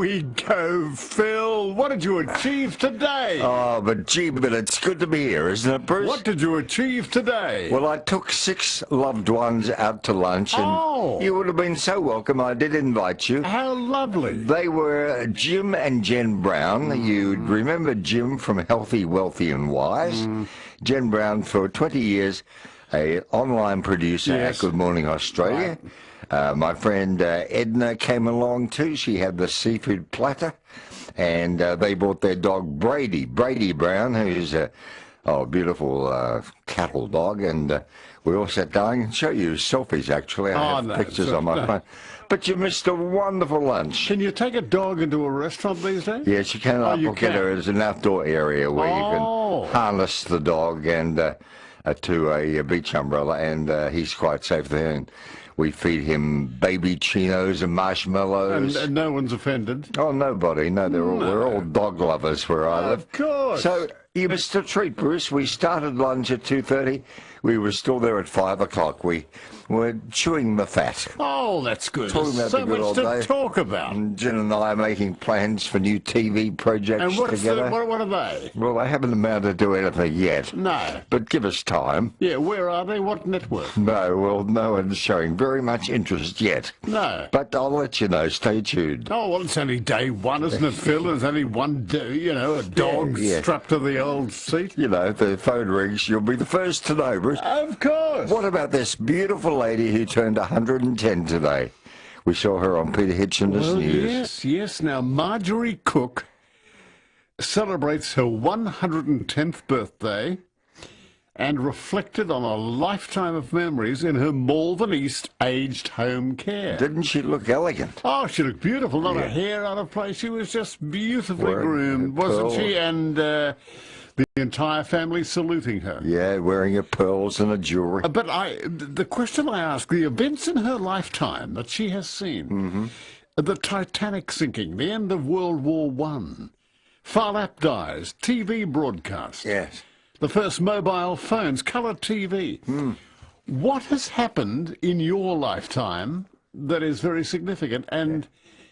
we go, Phil. What did you achieve today? Oh, but it's good to be here, isn't it, Bruce? What did you achieve today? Well, I took 6 loved ones out to lunch, and you would have been so welcome. I did invite you. How lovely. They were Jim and Jen Brown. You'd remember Jim from Healthy, Wealthy and Wise. Jen Brown, for 20 years, an online producer at Good Morning Australia. Right. My friend Edna came along too. She had the seafood platter, and they brought their dog Brady Brown, who's a beautiful cattle dog, and we all sat down and show you selfies. Actually, I have pictures on my phone. But you missed a wonderful lunch. Can you take a dog into a restaurant these days? Yes, you can. You can. There's an outdoor area where you can harness the dog and to a beach umbrella, and he's quite safe there. And we feed him baby chinos and marshmallows. And no one's offended? Oh, nobody. No, we're all dog lovers where I live. Of course. So you missed a treat, Bruce. We started lunch at 2:30. We were still there at 5 o'clock. We were chewing the fat. Oh, that's good. Talking about so the good much old to day. talk about. And Jen and I are making plans for new TV projects And together. What are they? Well, they haven't amounted to anything yet. No. But give us time. Yeah, where are they? What network? No, well, no one's showing very much interest yet. No. But I'll let you know. Stay tuned. Oh, well, it's only day one, isn't it, Phil? There's only one day, a dog strapped to the old seat. You know, the phone rings. You'll be the first to know, Bruce. Of course. What about this beautiful lady who turned 110 today? We saw her on Peter Hitchen's news. Yes. Now, Marjorie Cook celebrates her 110th birthday and reflected on a lifetime of memories in her Malvern East aged home care. Didn't she look elegant? Oh, she looked beautiful. Not a hair out of place. She was just beautifully groomed, wasn't she? And the entire family saluting her. Yeah, wearing her pearls and her jewellery. But the question I ask, the events in her lifetime that she has seen, the Titanic sinking, the end of World War I, Phar Lap dies, TV broadcasts, the first mobile phones, colour TV. What has happened in your lifetime that is very significant, and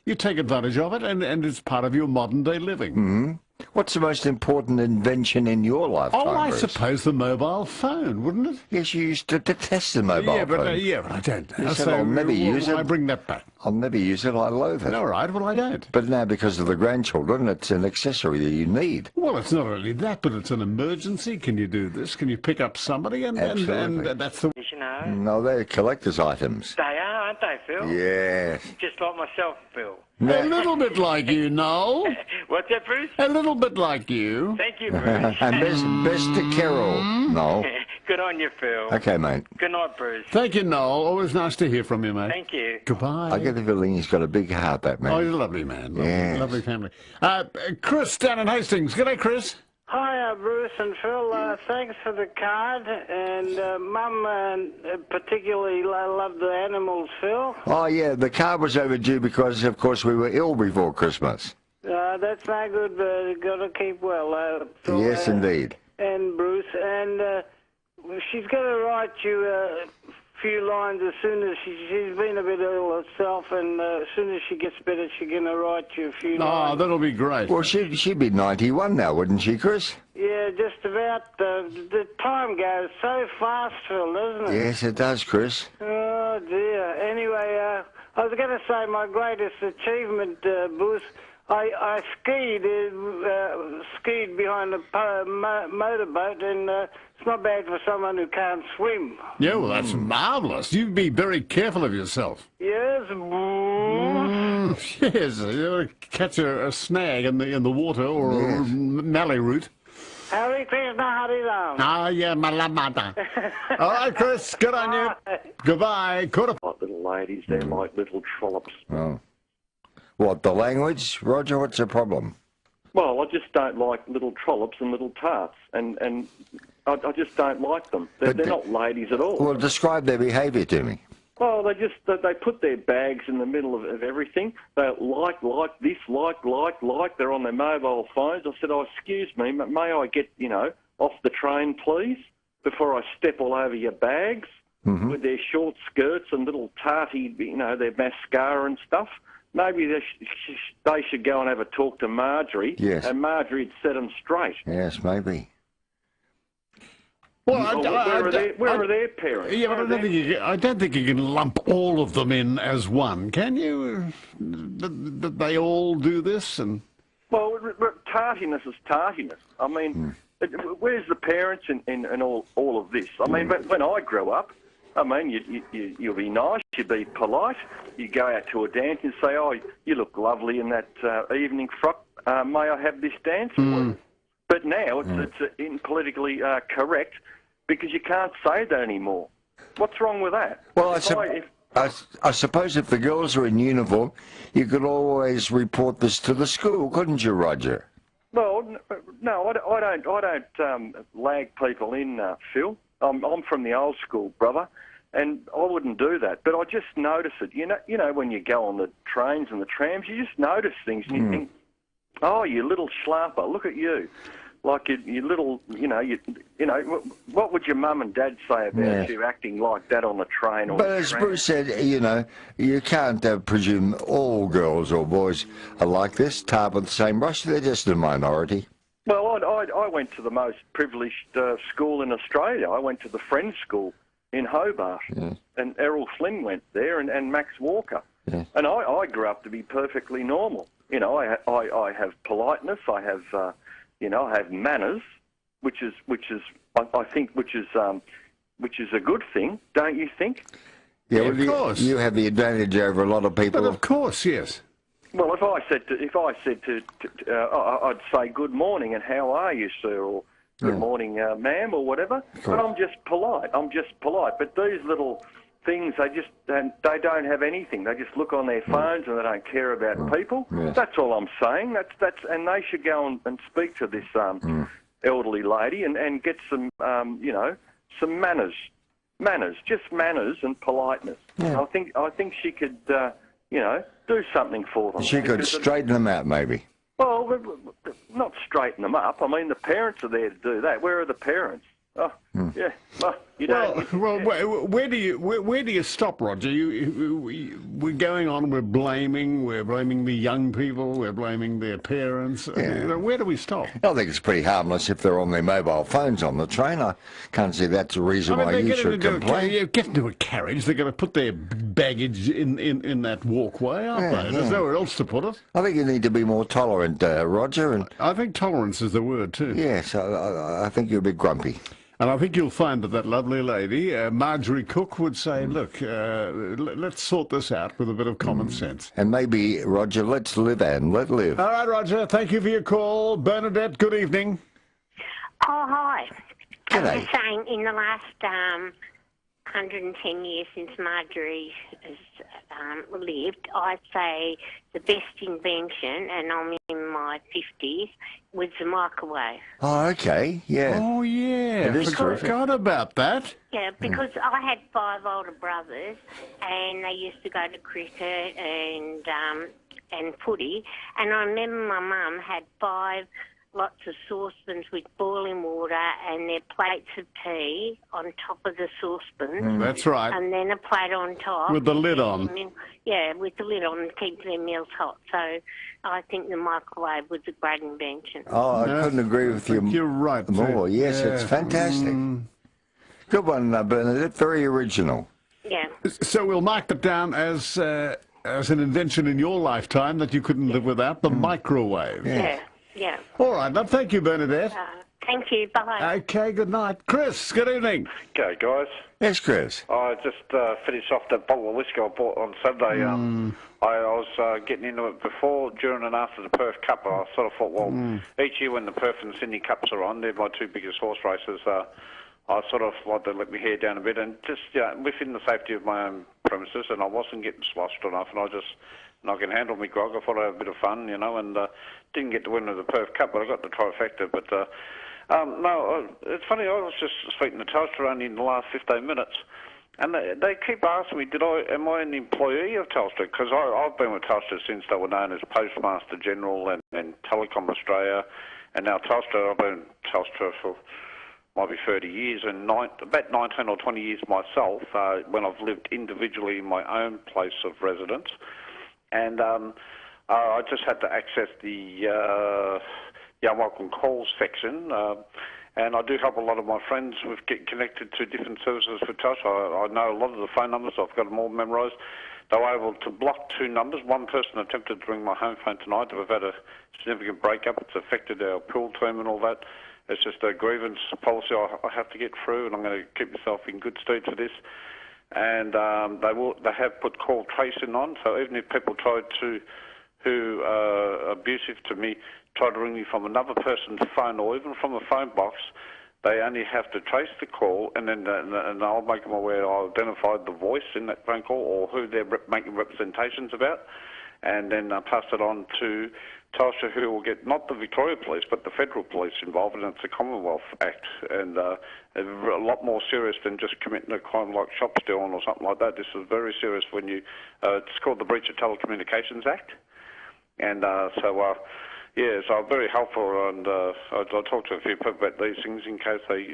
you take advantage of it, and it's part of your modern-day living? What's the most important invention in your lifetime, Oh, I Bruce? suppose the mobile phone, wouldn't it? Yes, you used to detest the mobile phone. But I don't know. You said, I'll never use it. I bring that back. I'll never use it. I loathe it. All right, well, I don't. But now, because of the grandchildren, it's an accessory that you need. Well, it's not only that, but it's an emergency. Can you do this? Can you pick up somebody? And that's the... No, they're collector's items. They are, aren't they, Phil? Yes. Just like myself, Phil. A little bit like you, Noel. What's that, Bruce? A little bit like you. Thank you, Bruce. And best to Carol. No. Good on you, Phil. Okay, mate. Good night, Bruce. Thank you, Noel. Always nice to hear from you, mate. Thank you. Goodbye. I get the feeling he's got a big heart, that man. Oh, he's a lovely man. Yes. Lovely family. Chris down in Hastings. G'day, Chris. Hi, Bruce and Phil. Thanks for the card. And Mum particularly loved the animals, Phil. Oh, yeah, the card was overdue because, of course, we were ill before Christmas. That's no good, but got to keep well, Phil. Yes, indeed. And Bruce. And she's going to write you a few lines as soon as she's been a bit ill herself, and as soon as she gets better, she's going to write you a few lines. Oh, that'll be great. Well, she'd be 91 now, wouldn't she, Chris? Yeah, just about. The time goes so fast, Phil, doesn't it? Yes, it does, Chris. Oh, dear. Anyway, I was going to say my greatest achievement, Bruce, I skied behind a motorboat, and it's not bad for someone who can't swim. Yeah, well, that's marvellous. You'd be very careful of yourself. Yes. Yes, you catch a snag in the water or a mallee root. Hare Krishna, Hare Ram. Ah, yeah, malamata. All right, Chris, good on you. Goodbye. Like little ladies, they're like little trollops. Oh. What, the language? Roger, what's the problem? Well, I just don't like little trollops and little tarts, and I just don't like them. They're not ladies at all. Well, describe their behaviour to me. Well, they put their bags in the middle of everything. They like this, like. They're on their mobile phones. I said, excuse me, may I get, off the train, please, before I step all over your bags with their short skirts and little tarty, their mascara and stuff. maybe they should go and have a talk to Marjorie, Yes. and Marjorie would set them straight. Yes, maybe. Well, Where are their parents? Yeah, but I don't think you can lump all of them in as one, can you? That they all do this and. Well, tartiness is tartiness. I mean, where's the parents in all of this? I mean, when I grew up, I mean, you'll be nice, you'll be polite, you go out to a dance and say, oh, you look lovely in that evening frock, may I have this dance? But now it's politically correct because you can't say that anymore. What's wrong with that? Well, I suppose if the girls are in uniform, you could always report this to the school, couldn't you, Roger? Well, no, I don't lag people in, Phil. I'm from the old school, brother, and I wouldn't do that. But I just notice it. You know, when you go on the trains and the trams, you just notice things, and you think, oh, you little schlarper, look at you. Like you little, you know, what would your mum and dad say about you acting like that on the train? Or but as Bruce said, you know, you can't presume all girls or boys are like this, tar with the same brush. They're just a minority. Well, I went to the most privileged school in Australia. I went to the Friends School in Hobart, and Errol Flynn went there, and Max Walker. Yeah. And I grew up to be perfectly normal. You know, I have politeness. I have. You know, I have manners, which is I think which is a good thing, don't you think? Yeah, of course. You have the advantage over a lot of people. But of course, yes. Well, if I said to I'd say good morning and how are you, sir, or good morning, ma'am, or whatever. But I'm just polite. But these little things, they don't have anything. They just look on their phones and they don't care about people. Yeah. That's all I'm saying. And they should go and speak to this elderly lady and get some some manners, just manners and politeness. Yeah. I think she could do something for them. She could straighten them out, maybe. Well, not straighten them up. I mean, the parents are there to do that. Where are the parents? Oh, yeah. Well, you don't. Well, where do you stop, Roger? We're going on. We're blaming the young people. We're blaming their parents. Yeah. Where do we stop? I think it's pretty harmless if they're on their mobile phones on the train. I can't see that's a reason why you should complain. Get into a carriage. They're going to put their baggage in that walkway, aren't they? There's nowhere else to put it. I think you need to be more tolerant, Roger. And I think tolerance is the word too. Yes, I think you're a bit grumpy. And I think you'll find that lovely lady, Marjorie Cook, would say, look, let's sort this out with a bit of common sense. And maybe, Roger, let's live and let live. All right, Roger, thank you for your call. Bernadette, good evening. Oh, hi. G'day. I'm just saying, in the last 110 years since Marjorie has lived, I'd say the best invention, and I'm in my 50s, was the microwave. Oh, okay, yeah. Oh, yeah. I forgot about that. Yeah, because I had 5 older brothers, and they used to go to cricket and footy, and I remember my mum had 5 lots of saucepans with boiling water and their plates of tea on top of the saucepans. That's right. And then a plate on top. With the lid on. Yeah, with the lid on to keep their meals hot. So I think the microwave was a great invention. Oh, I couldn't agree with you. You're right. More. Yes, it's fantastic. Good one, Bernadette. Very original. Yeah. So we'll mark that down as an invention in your lifetime that you couldn't live without, the microwave. Yeah. Yeah. All right. Now, thank you, Bernadette. Thank you. Bye. Okay, good night. Chris, good evening. Okay, guys. Yes, Chris. I just finished off that bottle of whiskey I bought on Saturday. I was getting into it before, during and after the Perth Cup. I sort of thought, well, each year when the Perth and Sydney Cups are on, they're my 2 biggest horse races. I sort of like to let my hair down a bit and just within the safety of my own premises, and I wasn't getting sloshed enough, and I can handle my grog. I thought I'd have a bit of fun, and didn't get to win the Perth Cup, but I got the trifecta. But no, it's funny. I was just speaking to Telstra only in the last 15 minutes, and they keep asking me, am I an employee of Telstra? Because I've been with Telstra since they were known as Postmaster General and Telecom Australia, and now Telstra. I've been Telstra for might be 30 years, and about 19 or 20 years myself when I've lived individually in my own place of residence. and I just had to access the welcome calls section. And I do help a lot of my friends with getting connected to different services for touch. I know a lot of the phone numbers. I've got them all memorised. They were able to block 2 numbers. One person attempted to ring my home phone tonight. We've had a significant breakup. It's affected our pool team and all that. It's just a grievance policy I have to get through, and I'm going to keep myself in good stead for this. And they have put call tracing on, so even if people try to, who are abusive to me, try to ring me from another person's phone or even from a phone box, they only have to trace the call, and then and I'll make them aware I identified the voice in that phone call or who they're making representations about, and then pass it on to Tasha, who will get not the Victoria Police but the Federal Police involved, and it's a Commonwealth Act, and a lot more serious than just committing a crime like shop stealing or something like that. This is very serious when you, it's called the Breach of Telecommunications Act, and so I'm very helpful, and I talk to a few people about these things in case they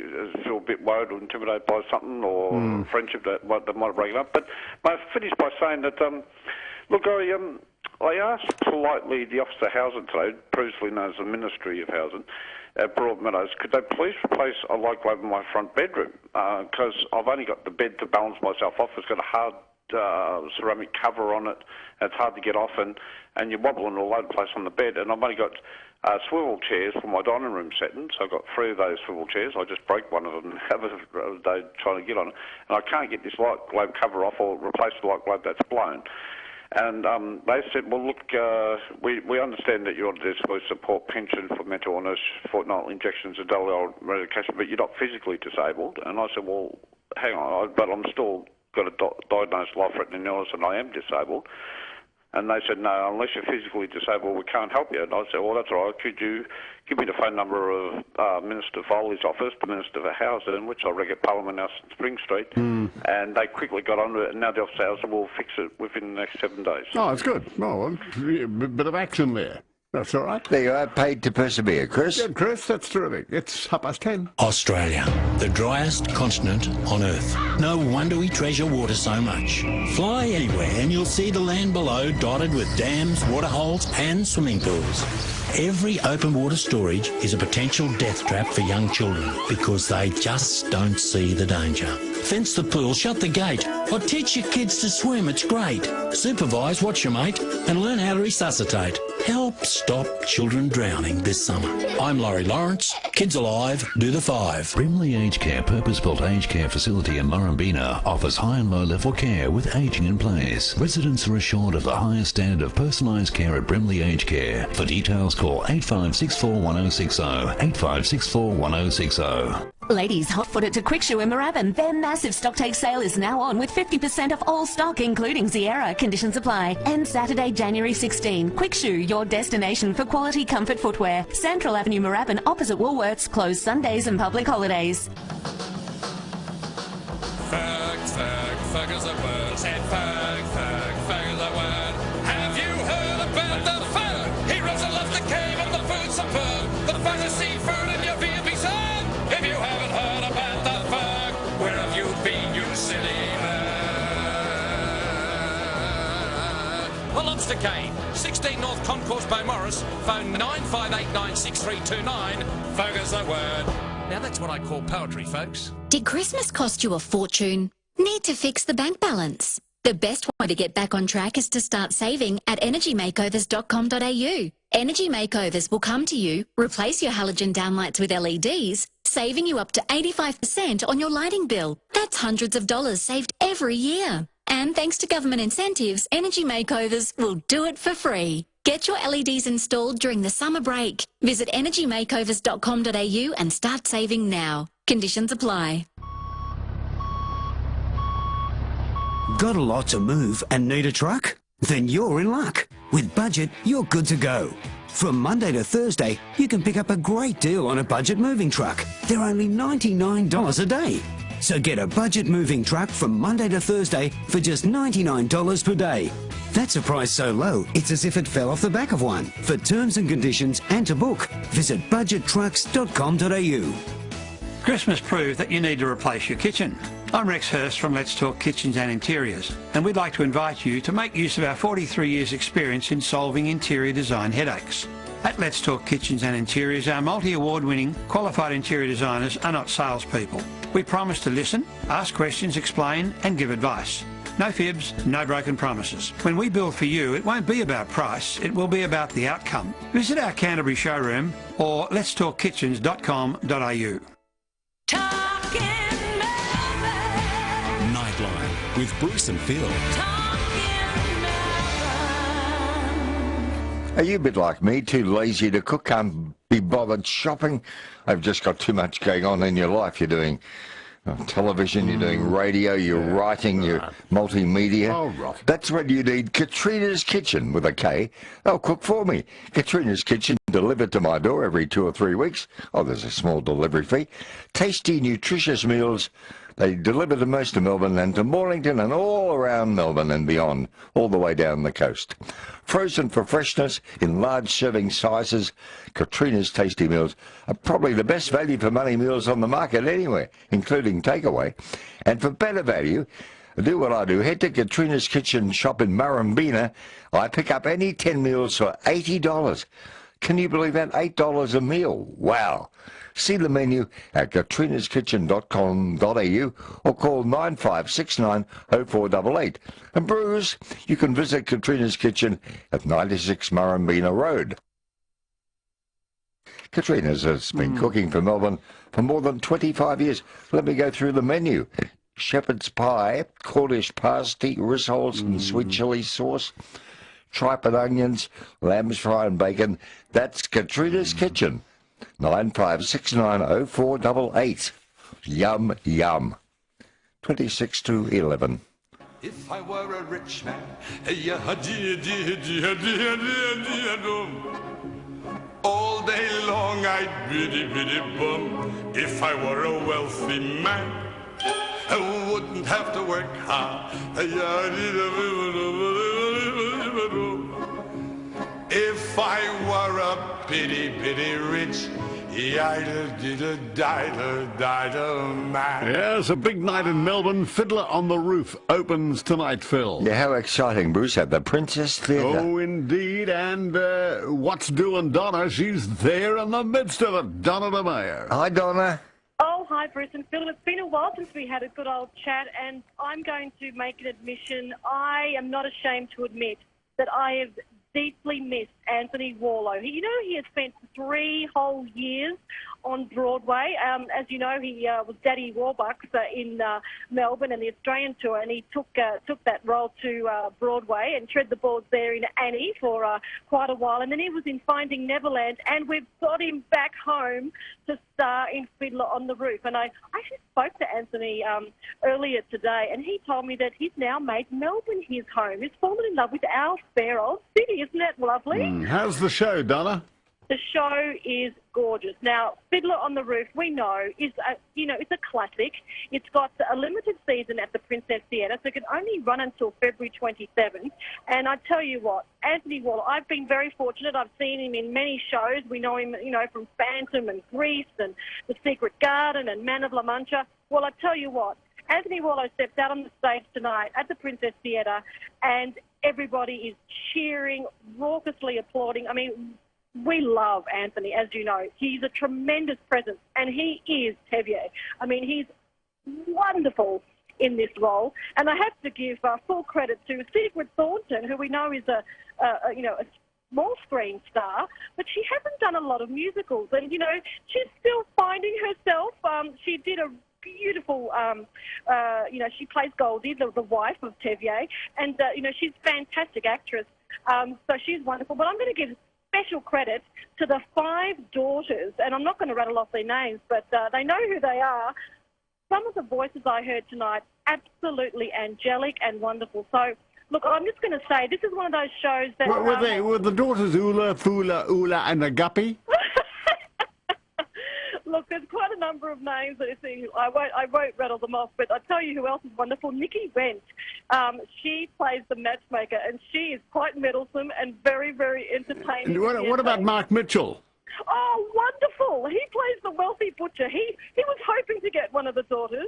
feel a bit worried or intimidated by something or friendship that might break it up. But I finish by saying that, look, I asked politely the Office of Housing today, previously known as the Ministry of Housing, at Broadmeadows, could they please replace a light globe in my front bedroom? Because I've only got the bed to balance myself off. It's got a hard ceramic cover on it. It's hard to get off, and you're wobbling all over the place on the bed. And I've only got swivel chairs for my dining room setting, so I've got 3 of those swivel chairs. I just broke one of them the other day trying to get on it, and I can't get this light globe cover off or replace the light globe that's blown. And they said, well, look, we understand that you're supposed to support pension for mental illness, fortnightly injections of daily old medication, but you're not physically disabled. And I said, well, hang on, but I'm still got a diagnosed life-threatening illness and I am disabled. And they said, no, unless you're physically disabled, we can't help you. And I said, well, that's all right. Could you give me the phone number of Minister Foley's office, the Minister for Housing, which I reg at Parliament House in Spring Street. And they quickly got onto it, and now the Office of Housing will fix it within the next 7 days. Oh, that's good. Oh, a bit of action there. That's all right. There you are, paid to persevere, Chris. Yeah, Chris, that's terrific. It's 10:30. Australia, the driest continent on Earth. No wonder we treasure water so much. Fly anywhere and you'll see the land below dotted with dams, waterholes and swimming pools. Every open water storage is a potential death trap for young children because they just don't see the danger. Fence the pool, shut the gate, or teach your kids to swim, it's great. Supervise, watch your mate, and learn how to resuscitate. Help stop children drowning this summer. I'm Laurie Lawrence. Kids Alive, do the 5. Brimley Aged Care purpose-built aged care facility in Murrumbina offers high and low level care with ageing in place. Residents are assured of the highest standard of personalised care at Brimley Aged Care. For details, call 85641060, 85641060. Ladies, hot-footed to Quick Shoe in Moorabbin. Their massive stock take sale is now on with 50% off all stock, including Sierra. Conditions apply. And Saturday, January 16. Quick Shoe, your destination for quality comfort footwear. Central Avenue, Moorabbin, opposite Woolworths. Closed Sundays and public holidays. Fag is a word. Said fag is a word. Have you heard about the fag? Heroes that love the cave and the food superb. The fag is seafood in your B&B son. If you haven't heard about the fag, where have you been, you silly man? The Lobster Cave, 16 North Concourse, Beaumaris. Phone 95896329. Fag is a word. Now that's what I call poetry, folks. Did Christmas cost you a fortune? Need to fix the bank balance? The best way to get back on track is to start saving at energymakeovers.com.au. Energy Makeovers will come to you, replace your halogen downlights with LEDs, saving you up to 85% on your lighting bill. That's hundreds of dollars saved every year. And thanks to government incentives, Energy Makeovers will do it for free. Get your LEDs installed during the summer break. Visit energymakeovers.com.au and start saving now. Conditions apply. Got a lot to move and need a truck? Then you're in luck. With Budget, you're good to go. From Monday to Thursday, you can pick up a great deal on a Budget moving truck. They're only $99 a day. So get a Budget moving truck from Monday to Thursday for just $99 per day. That's a price so low, it's as if it fell off the back of one. For terms and conditions and to book, visit budgettrucks.com.au. Christmas proved that you need to replace your kitchen. I'm Rex Hurst from Let's Talk Kitchens and Interiors, and we'd like to invite you to make use of our 43 years experience in solving interior design headaches. At Let's Talk Kitchens and Interiors, our multi-award winning qualified interior designers are not salespeople. We promise to listen, ask questions, explain and give advice. No fibs, no broken promises. When we build for you, it won't be about price, it will be about the outcome. Visit our Canterbury showroom or letstalkkitchens.com.au. Nightline with Bruce and Phil. Are you a bit like me, too lazy to cook, can't be bothered shopping? I've just got too much going on in your life. You're doing television, you're doing radio, you're writing, you're multimedia. Oh, right. That's when you need Katrina's Kitchen with a K. They'll cook for me. Katrina's Kitchen delivered to my door every 2 or 3 weeks. Oh, there's a small delivery fee. Tasty, nutritious meals. They deliver to most of Melbourne and to Mornington and all around Melbourne and beyond, all the way down the coast. Frozen for freshness in large serving sizes, Katrina's Tasty Meals are probably the best value for money meals on the market anywhere, including takeaway. And for better value, do what I do. Head to Katrina's Kitchen shop in Murrumbeena. I pick up any 10 meals for $80. Can you believe that? $8 a meal. Wow. See the menu at katrinaskitchen.com.au or call 9569 0488. And Bruce, you can visit Katrina's Kitchen at 96 Murrumbeena Road. Katrina's has been cooking for Melbourne for more than 25 years. Let me go through the menu. Shepherd's pie, Cornish pasty, rissoles and sweet chilli sauce, tripe and onions, lamb's fry and bacon. That's Katrina's Kitchen. 95690488. Yum, yum. 26 to 11. If I were a rich man, all day long I'd biddy biddy bum. If I were a wealthy man, I wouldn't have to work hard. If I were a bitty bitty rich, man. Yes, a big night in Melbourne. Fiddler on the Roof opens tonight, Phil. Yeah, how exciting, Bruce, at the Princess Theatre. Oh, indeed. And what's doing Donna? She's there in the midst of it. Donna Demaio. Hi, Donna. Oh, hi, Bruce and Phil. It's been a while since we had a good old chat, and I'm going to make an admission. I am not ashamed to admit that I have deeply missed Anthony Warlow. You know, he has spent 3 whole years on Broadway. As you know, he was Daddy Warbucks in Melbourne and the Australian tour, and he took that role to Broadway and tread the boards there in Annie for quite a while. And then he was in Finding Neverland, and we've got him back home to star in Fiddler on the Roof. And I actually spoke to Anthony earlier today, and he told me that he's now made Melbourne his home. He's fallen in love with our fair old city. Isn't that lovely? How's the show, Donna? The show is gorgeous. Now, Fiddler on the Roof, we know, is it's a classic. It's got a limited season at the Princess Theatre, so it can only run until February 27th. And I tell you what, Anthony Warlow, I've been very fortunate. I've seen him in many shows. We know him, from Phantom and Grease and The Secret Garden and Man of La Mancha. Well, I tell you what, Anthony Warlow steps out on the stage tonight at the Princess Theatre, and everybody is cheering, raucously applauding. I mean, we love Anthony, as you know. He's a tremendous presence, and he is Tevier. I mean, he's wonderful in this role. And I have to give full credit to Sigrid Thornton, who we know is a small screen star, but she hasn't done a lot of musicals. And, she's still finding herself. She did a beautiful, she plays Goldie, the wife of Tevier, and, she's a fantastic actress. So she's wonderful. But I'm going to give special credit to the 5 daughters, and I'm not going to rattle off their names, but they know who they are. Some of the voices I heard tonight, absolutely angelic and wonderful. So, look, I'm just going to say, this is one of those shows that... Were the daughters Ula, Fula, Ula and a guppy? Look, there's quite a number of names that I won't rattle them off, but I'll tell you who else is wonderful. Nikki Went. She plays the matchmaker, and she is quite meddlesome and very, very entertaining. What about Mark Mitchell? Oh, wonderful. He plays the wealthy butcher. He was hoping to get one of the daughters.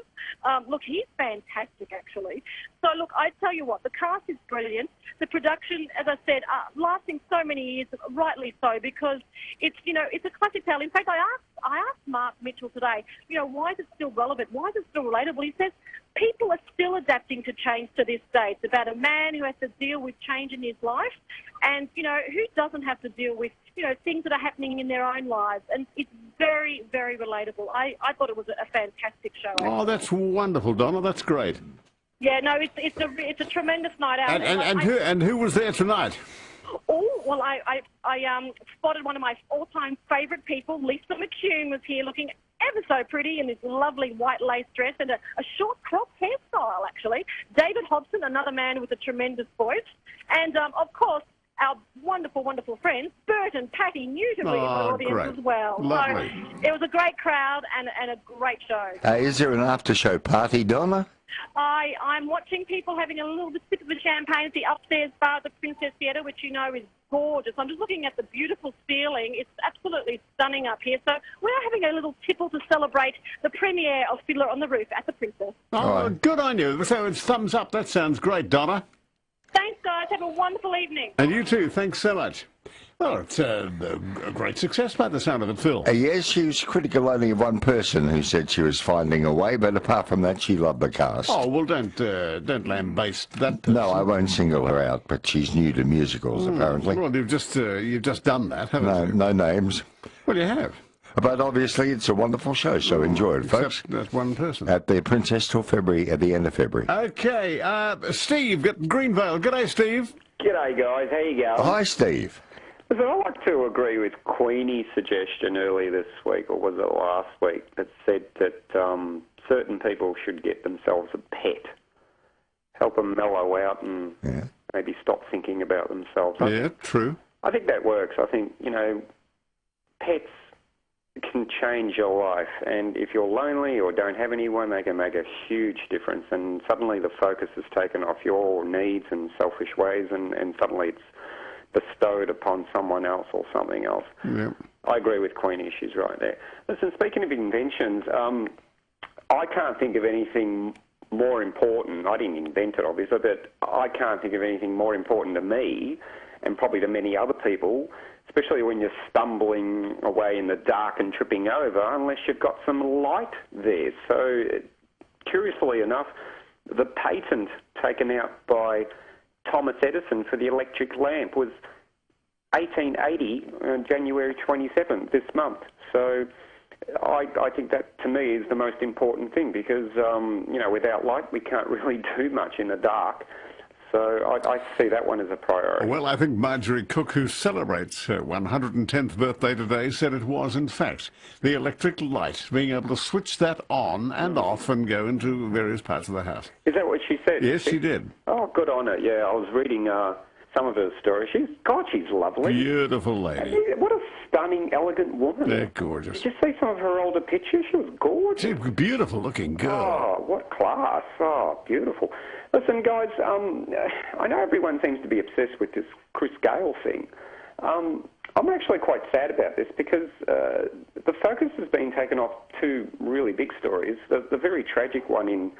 Look, he's fantastic, actually. So, look, I tell you what, the cast is brilliant. The production, as I said, lasting so many years, rightly so, because it's, it's a classic tale. In fact, I asked Mark Mitchell today, why is it still relevant? Why is it still relatable? He says, people are still adapting to change to this day. It's about a man who has to deal with change in his life and, who doesn't have to deal with, things that are happening in their own lives. And it's very, very relatable. I thought it was a fantastic show. Actually. Oh, that's wonderful, Donna. That's great. Yeah, no, it's a tremendous night out. And who was there tonight? Oh, well, I spotted one of my all-time favourite people. Lisa McCune was here looking ever so pretty in this lovely white lace dress and a short crop hairstyle, actually. David Hobson, another man with a tremendous voice. And, of course, our wonderful, wonderful friends, Bert and Patty Newton were in the audience great. as well. Lovely. So it was a great crowd and a great show. Is there an after-show party, Donna? I'm watching people having a little sip of the champagne at the upstairs bar at the Princess Theatre, which is gorgeous. I'm just looking at the beautiful ceiling. It's absolutely stunning up here. So we're having a little tipple to celebrate the premiere of Fiddler on the Roof at the Princess. Oh, good on you. So it's thumbs up. That sounds great, Donna. Thanks, guys. Have a wonderful evening. And you too. Thanks so much. Well, it's a great success by the sound of it, Phil. Yes, she was critical only of one person who said she was finding a way, but apart from that, she loved the cast. Oh, well, don't lambaste that person. No, I won't single her out, but she's new to musicals, apparently. Well, you've just done that, haven't you? No names. Well, you have. But obviously, it's a wonderful show, so enjoy it, folks. Except that one person. At the Princess till February, at the end of February. Okay, Steve at Greenvale. G'day, Steve. G'day, guys. How you going? Hi, Steve. Listen, I'd like to agree with Queenie's suggestion earlier this week, or was it last week, that said that certain people should get themselves a pet. Help them mellow out and maybe stop thinking about themselves. True. I think that works. I think, pets can change your life, and if you're lonely or don't have anyone, they can make a huge difference, and suddenly the focus is taken off your needs and selfish ways, and suddenly it's bestowed upon someone else or something else. Yep. I agree with Queenie, she's right there. Listen, speaking of inventions, I can't think of anything more important. I didn't invent it, obviously, but I can't think of anything more important to me, and probably to many other people, especially when you're stumbling away in the dark and tripping over, unless you've got some light there. So, curiously enough, the patent taken out by Thomas Edison for the electric lamp was 1880, January 27th, this month. So I think that, to me, is the most important thing because, without light, we can't really do much in the dark. So I see that one as a priority. Well, I think Marjorie Cook, who celebrates her 110th birthday today, said it was, in fact, the electric light, being able to switch that on and off and go into various parts of the house. Is that what she said? Yes, she did. Oh, good on her. Yeah, I was reading some of her stories. She's lovely. Beautiful lady. What a stunning, elegant woman. They're gorgeous. Did you see some of her older pictures? She was gorgeous. She's a beautiful looking girl. Oh, what class. Oh, beautiful. Listen, guys, I know everyone seems to be obsessed with this Chris Gale thing. I'm actually quite sad about this because the focus has been taken off two really big stories. The very tragic one in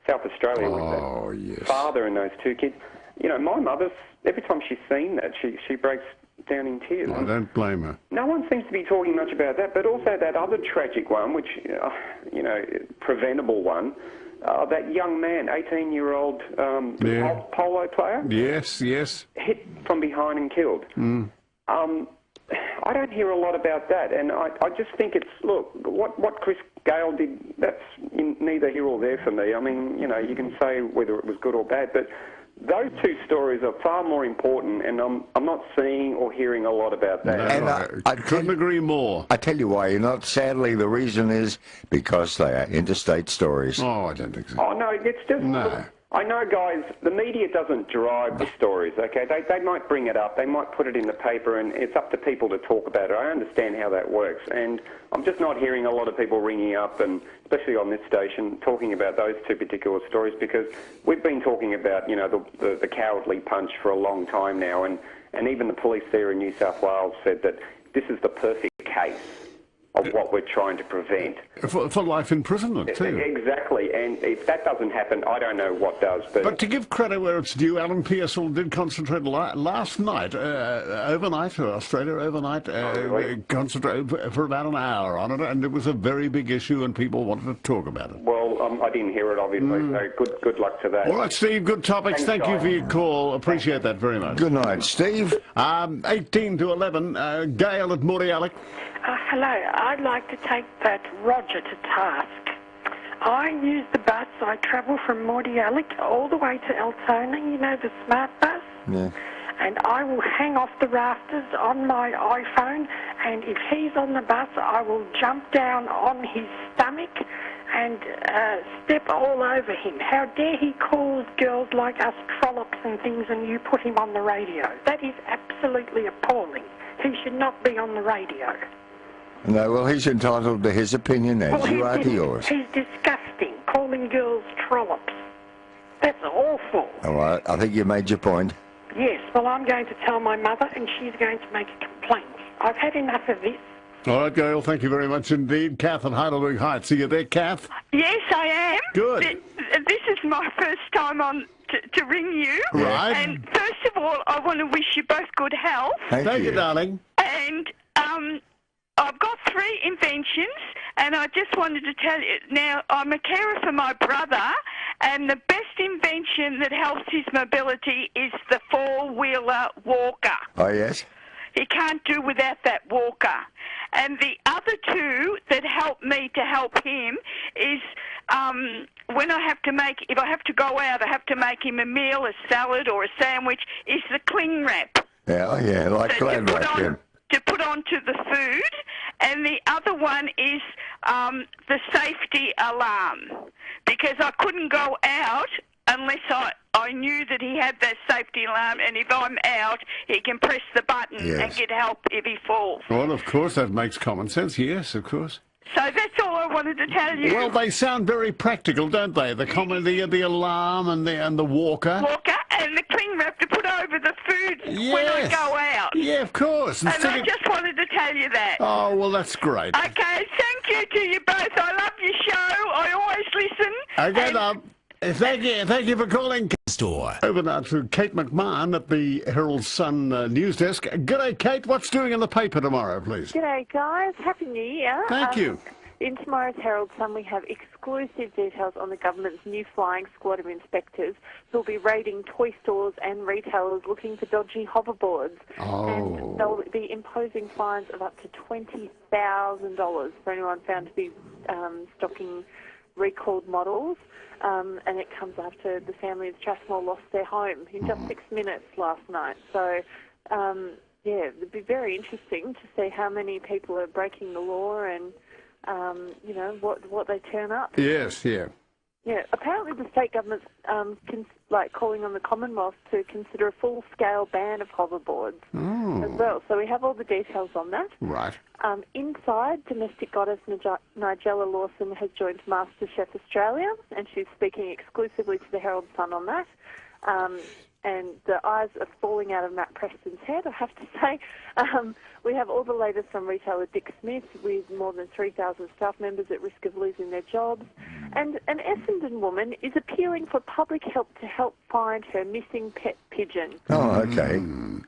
South Australia with that father and those two kids. My mother, every time she's seen that, she breaks down in tears. I don't blame her. No one seems to be talking much about that, but also that other tragic one, which, preventable one, that young man, 18-year-old polo player. Yes. Hit from behind and killed. I don't hear a lot about that, and I just think it's, look, what Chris Gale did, that's neither here or there for me. I mean, you can say whether it was good or bad, but those two stories are far more important, and I'm not seeing or hearing a lot about that. No, and I couldn't agree more. I tell you why you're not. Sadly, the reason is because they are interstate stories. Oh, I don't think so. Oh, no, it's just... No. I know, guys, the media doesn't drive the stories, okay? They might bring it up, they might put it in the paper, and it's up to people to talk about it. I understand how that works, and I'm just not hearing a lot of people ringing up, and especially on this station, talking about those two particular stories, because we've been talking about, the cowardly punch for a long time now, and even the police there in New South Wales said that this is the perfect case of what we're trying to prevent. For life imprisonment, too. Exactly, and if that doesn't happen, I don't know what does. But to give credit where it's due, Alan Pearsall did concentrate last night, overnight, Australia overnight, concentrate for about an hour on it, and it was a very big issue, and people wanted to talk about it. Well, I didn't hear it, obviously, so good luck to that. All right, Steve, good topics. Thank you for your call. Appreciate that very much. Good night, Steve. 18 to 11, Gail at Mordialloc. Hello, I'd like to take that Roger to task. I use the bus, I travel from Mordialloc all the way to Altona, you know, the smart bus? Yeah. And I will hang off the rafters on my iPhone, and if he's on the bus, I will jump down on his stomach and step all over him. How dare he call girls like us trollops and things, and you put him on the radio? That is absolutely appalling. He should not be on the radio. No, well, he's entitled to his opinion, as you are to yours. He's disgusting, calling girls trollops. That's awful. All right, I think you made your point. Yes, well, I'm going to tell my mother, and she's going to make a complaint. I've had enough of this. All right, Gail, thank you very much indeed. Kath at Heidelberg Heights. Are you there, Kath? Yes, I am. Good. This is my first time on to ring you. Right. And first of all, I want to wish you both good health. Thank you, darling. And I've got 3 inventions, and I just wanted to tell you, now, I'm a carer for my brother, and the best invention that helps his mobility is the 4-wheeler walker. Oh, yes? He can't do without that walker. And the other 2 that help me to help him is when I have to make, if I have to go out, I have to make him a meal, a salad or a sandwich, is the cling wrap. Yeah, oh, yeah, like glad wrap, yeah. To put onto the food, and the other one is the safety alarm, because I couldn't go out unless I knew that he had that safety alarm, and if I'm out, he can press the button and get help if he falls. Well, of course, that makes common sense. Yes, of course. So that's all I wanted to tell you. Well, they sound very practical, don't they? The alarm and the walker. Walker and the cling wrap to put over the food when I go out. Yeah, of course. And I just wanted to tell you that. Oh, well, that's great. Okay, thank you to you both. I love your show. I always listen. Okay, now, thank you for calling. Store. Over now to Kate McMahon at the Herald Sun news desk. G'day, Kate. What's doing in the paper tomorrow, please? G'day, guys. Happy New Year. Thank you. In tomorrow's Herald Sun, we have exclusive details on the government's new flying squad of inspectors who will be raiding toy stores and retailers looking for dodgy hoverboards. Oh. And they'll be imposing fines of up to $20,000 for anyone found to be stocking recalled models. And it comes after the family of Trask lost their home in just 6 minutes last night. So, it'd be very interesting to see how many people are breaking the law and, what they turn up. Yes, yeah. Yeah, apparently the state government's calling on the Commonwealth to consider a full-scale ban of hoverboards as well. So we have all the details on that. Right. Inside, domestic goddess Nigella Lawson has joined MasterChef Australia, and she's speaking exclusively to the Herald Sun on that. And the eyes are falling out of Matt Preston's head, I have to say. We have all the latest from retailer Dick Smith, with more than 3,000 staff members at risk of losing their jobs. And an Essendon woman is appealing for public help to help find her missing pet pigeon. Oh, okay.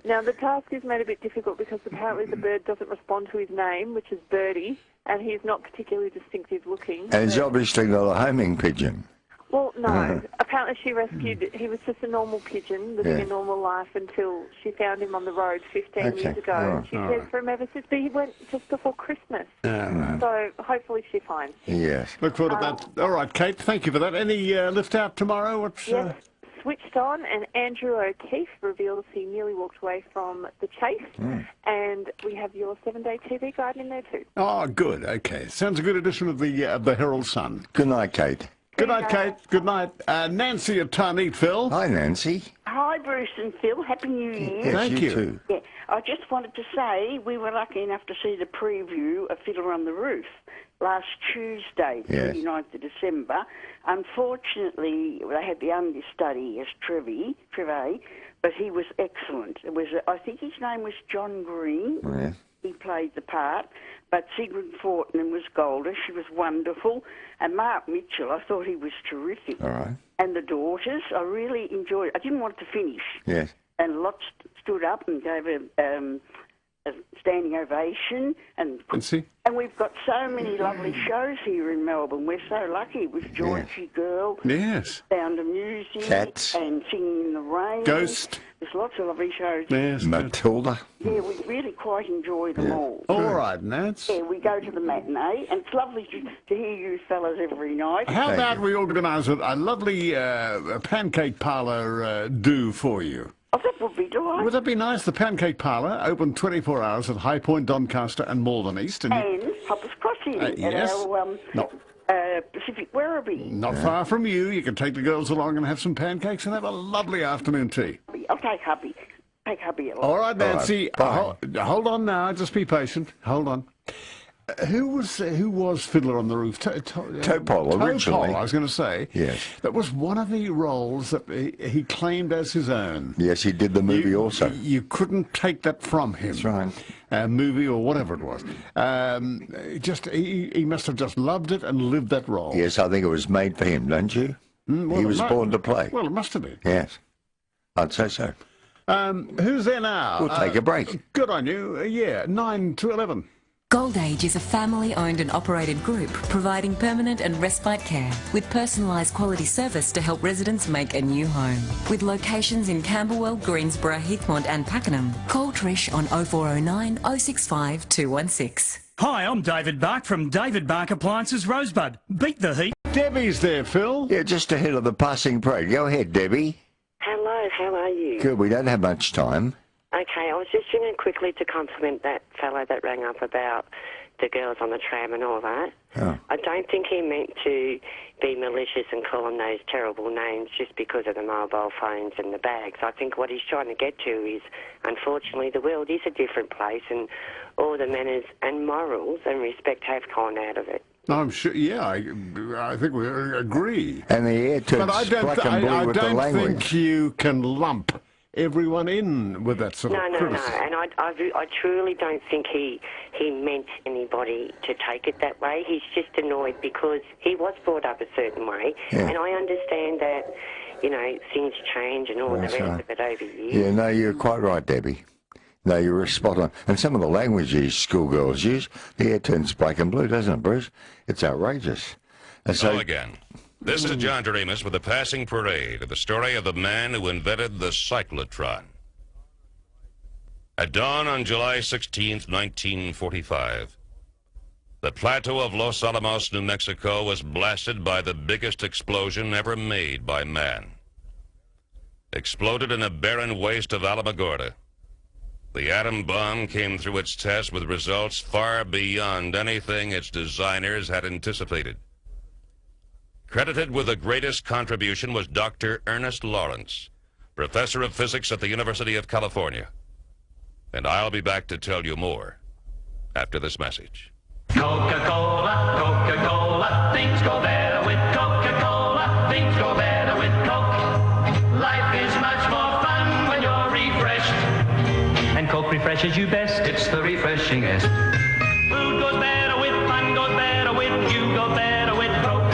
Now, the task is made a bit difficult because apparently the bird doesn't respond to his name, which is Birdie, and he's not particularly distinctive looking. And he's obviously not a homing pigeon. Well, no. Apparently she rescued, he was just a normal pigeon living a normal life until she found him on the road 15 years ago. And she cared for him ever since, but he went just before Christmas. So hopefully she finds him. Yes. Look forward to that. All right, Kate, thank you for that. Any lift out tomorrow? Yes. Switched on, and Andrew O'Keefe reveals he nearly walked away from The Chase. And we have your 7-day TV guide in there too. Oh, good. Okay. Sounds a good edition of the Herald Sun. Good night, Kate. Good night, Kate. Good night. Nancy at Tarneet, Phil. Hi, Nancy. Hi, Bruce and Phil. Happy New Year. Yes, Thank you. Too. Yeah, I just wanted to say we were lucky enough to see the preview of Fiddler on the Roof last Tuesday, the 29th of December. Unfortunately, they had the understudy as Trevi, but he was excellent. It was, I think his name was John Green. Yes. He played the part. But Sigrid Fortnum was golder. She was wonderful. And Mark Mitchell, I thought he was terrific. All right. And the daughters, I really enjoyed. I didn't want to finish. Yes. And Lot stood up and gave a standing ovation. And we've got so many lovely shows here in Melbourne. We're so lucky with Georgie Girl, Yes. Sound of Music, Cats. and Singing in the Rain. Ghost. There's lots of lovely shows. Yes. Matilda. Yeah, we really quite enjoy them all. All right, Nats. Yeah, we go to the matinee, and it's lovely to hear you fellas every night. How about we organise a lovely pancake parlour do for you? Oh, that would be delightful. Would that be nice? The Pancake Parlour, open 24 hours at High Point, Doncaster and Malvern East. And Hoppers Crossing at yes. our Pacific Werribee. Not far from you. You can take the girls along and have some pancakes and have a lovely afternoon tea. I'll take hubby. Take hubby along. All right, Nancy. All right, hold on now. Just be patient. Hold on. Who was Fiddler on the Roof? Topol, originally. Topol, I was going to say. Yes. That was one of the roles that he claimed as his own. Yes, he did the movie also. You couldn't take that from him. That's right. Movie or whatever it was. He must have just loved it and lived that role. Yes, I think it was made for him, don't you? Well, he was born to play. Well, it must have been. Yes, I'd say so. Who's there now? We'll take a break. Good on you. 9 to 11. Gold Age is a family-owned and operated group providing permanent and respite care with personalised quality service to help residents make a new home. With locations in Camberwell, Greensborough, Heathmont and Pakenham, call Trish on 0409 065 216. Hi, I'm David Bark from David Bark Appliances Rosebud. Beat the heat. Debbie's there, Phil. Yeah, just ahead of the passing parade. Go ahead, Debbie. Hello, how are you? Good, we don't have much time. Okay, I was just ringing quickly to compliment that fellow that rang up about the girls on the tram and all that. Oh. I don't think he meant to be malicious and call them those terrible names just because of the mobile phones and the bags. I think what he's trying to get to is, unfortunately, the world is a different place and all the manners and morals and respect have gone out of it. I'm sure, yeah, I think we agree. And the air turns black and blue with the language. I don't think you can lump everyone in with that sort of criticism. No, and I truly don't think he meant anybody to take it that way. He's just annoyed because he was brought up a certain way, and I understand that, things change and all the rest of it over years. Yeah, no, you're quite right, Debbie. No, you're spot on. And some of the language these schoolgirls use, the air turns black and blue, doesn't it, Bruce? It's outrageous. And so again. This is John Doremus with the passing parade of the story of the man who invented the cyclotron. At dawn on July 16th, 1945, the plateau of Los Alamos, New Mexico was blasted by the biggest explosion ever made by man. Exploded in a barren waste of Alamogordo, the atom bomb came through its test with results far beyond anything its designers had anticipated. Credited with the greatest contribution was Dr. Ernest Lawrence, professor of physics at the University of California. And I'll be back to tell you more after this message. Coca-Cola, Coca-Cola, things go better with Coca-Cola, things go better with Coke. Life is much more fun when you're refreshed. And Coke refreshes you best, it's the refreshingest. Food goes better with fun, goes better with you, go better with Coke.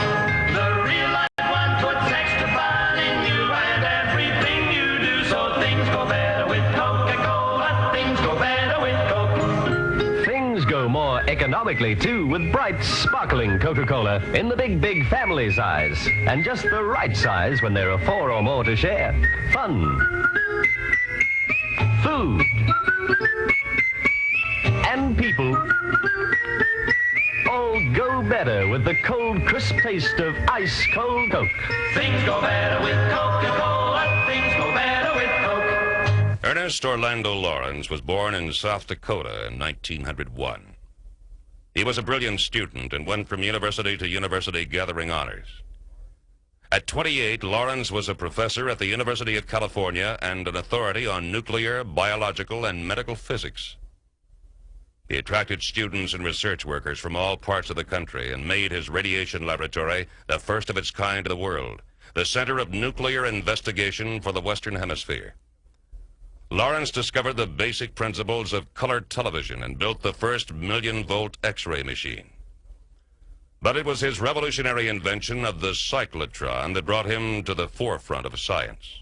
The real life one puts extra fun in you and everything you do, so things go better with Coca-Cola, things go better with Coke. Things go more economically too with bright, sparkling Coca-Cola in the big family size. And just the right size when there are 4 or more to share. Fun. Food. And people all go better with the cold, crisp taste of ice-cold Coke. Things go better with Coca-Cola, things go better with Coke. Ernest Orlando Lawrence was born in South Dakota in 1901. He was a brilliant student and went from university to university gathering honors. At 28, Lawrence was a professor at the University of California and an authority on nuclear, biological, and medical physics. He attracted students and research workers from all parts of the country and made his radiation laboratory the first of its kind in the world, the center of nuclear investigation for the Western Hemisphere. Lawrence discovered the basic principles of color television and built the first million-volt X-ray machine. But it was his revolutionary invention of the cyclotron that brought him to the forefront of science.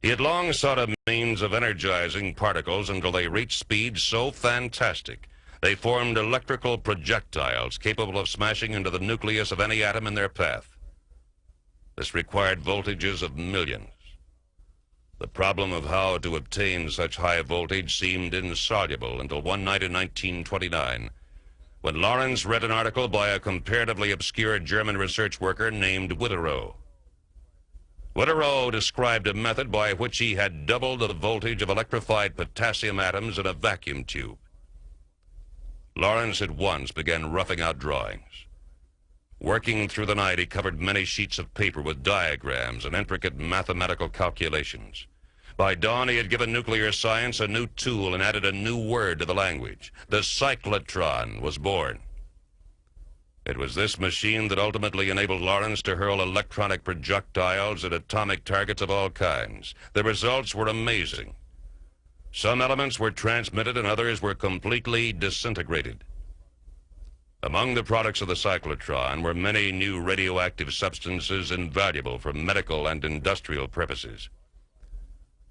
He had long sought a means of energizing particles until they reached speeds so fantastic they formed electrical projectiles capable of smashing into the nucleus of any atom in their path. This required voltages of millions. The problem of how to obtain such high voltage seemed insoluble until one night in 1929, when Lawrence read an article by a comparatively obscure German research worker named Whitterow. Whitterow described a method by which he had doubled the voltage of electrified potassium atoms in a vacuum tube. Lawrence at once began roughing out drawings. Working through the night, he covered many sheets of paper with diagrams and intricate mathematical calculations. By dawn, he had given nuclear science a new tool and added a new word to the language. The cyclotron was born. It was this machine that ultimately enabled Lawrence to hurl electronic projectiles at atomic targets of all kinds. The results were amazing. Some elements were transmitted and others were completely disintegrated. Among the products of the cyclotron were many new radioactive substances invaluable for medical and industrial purposes.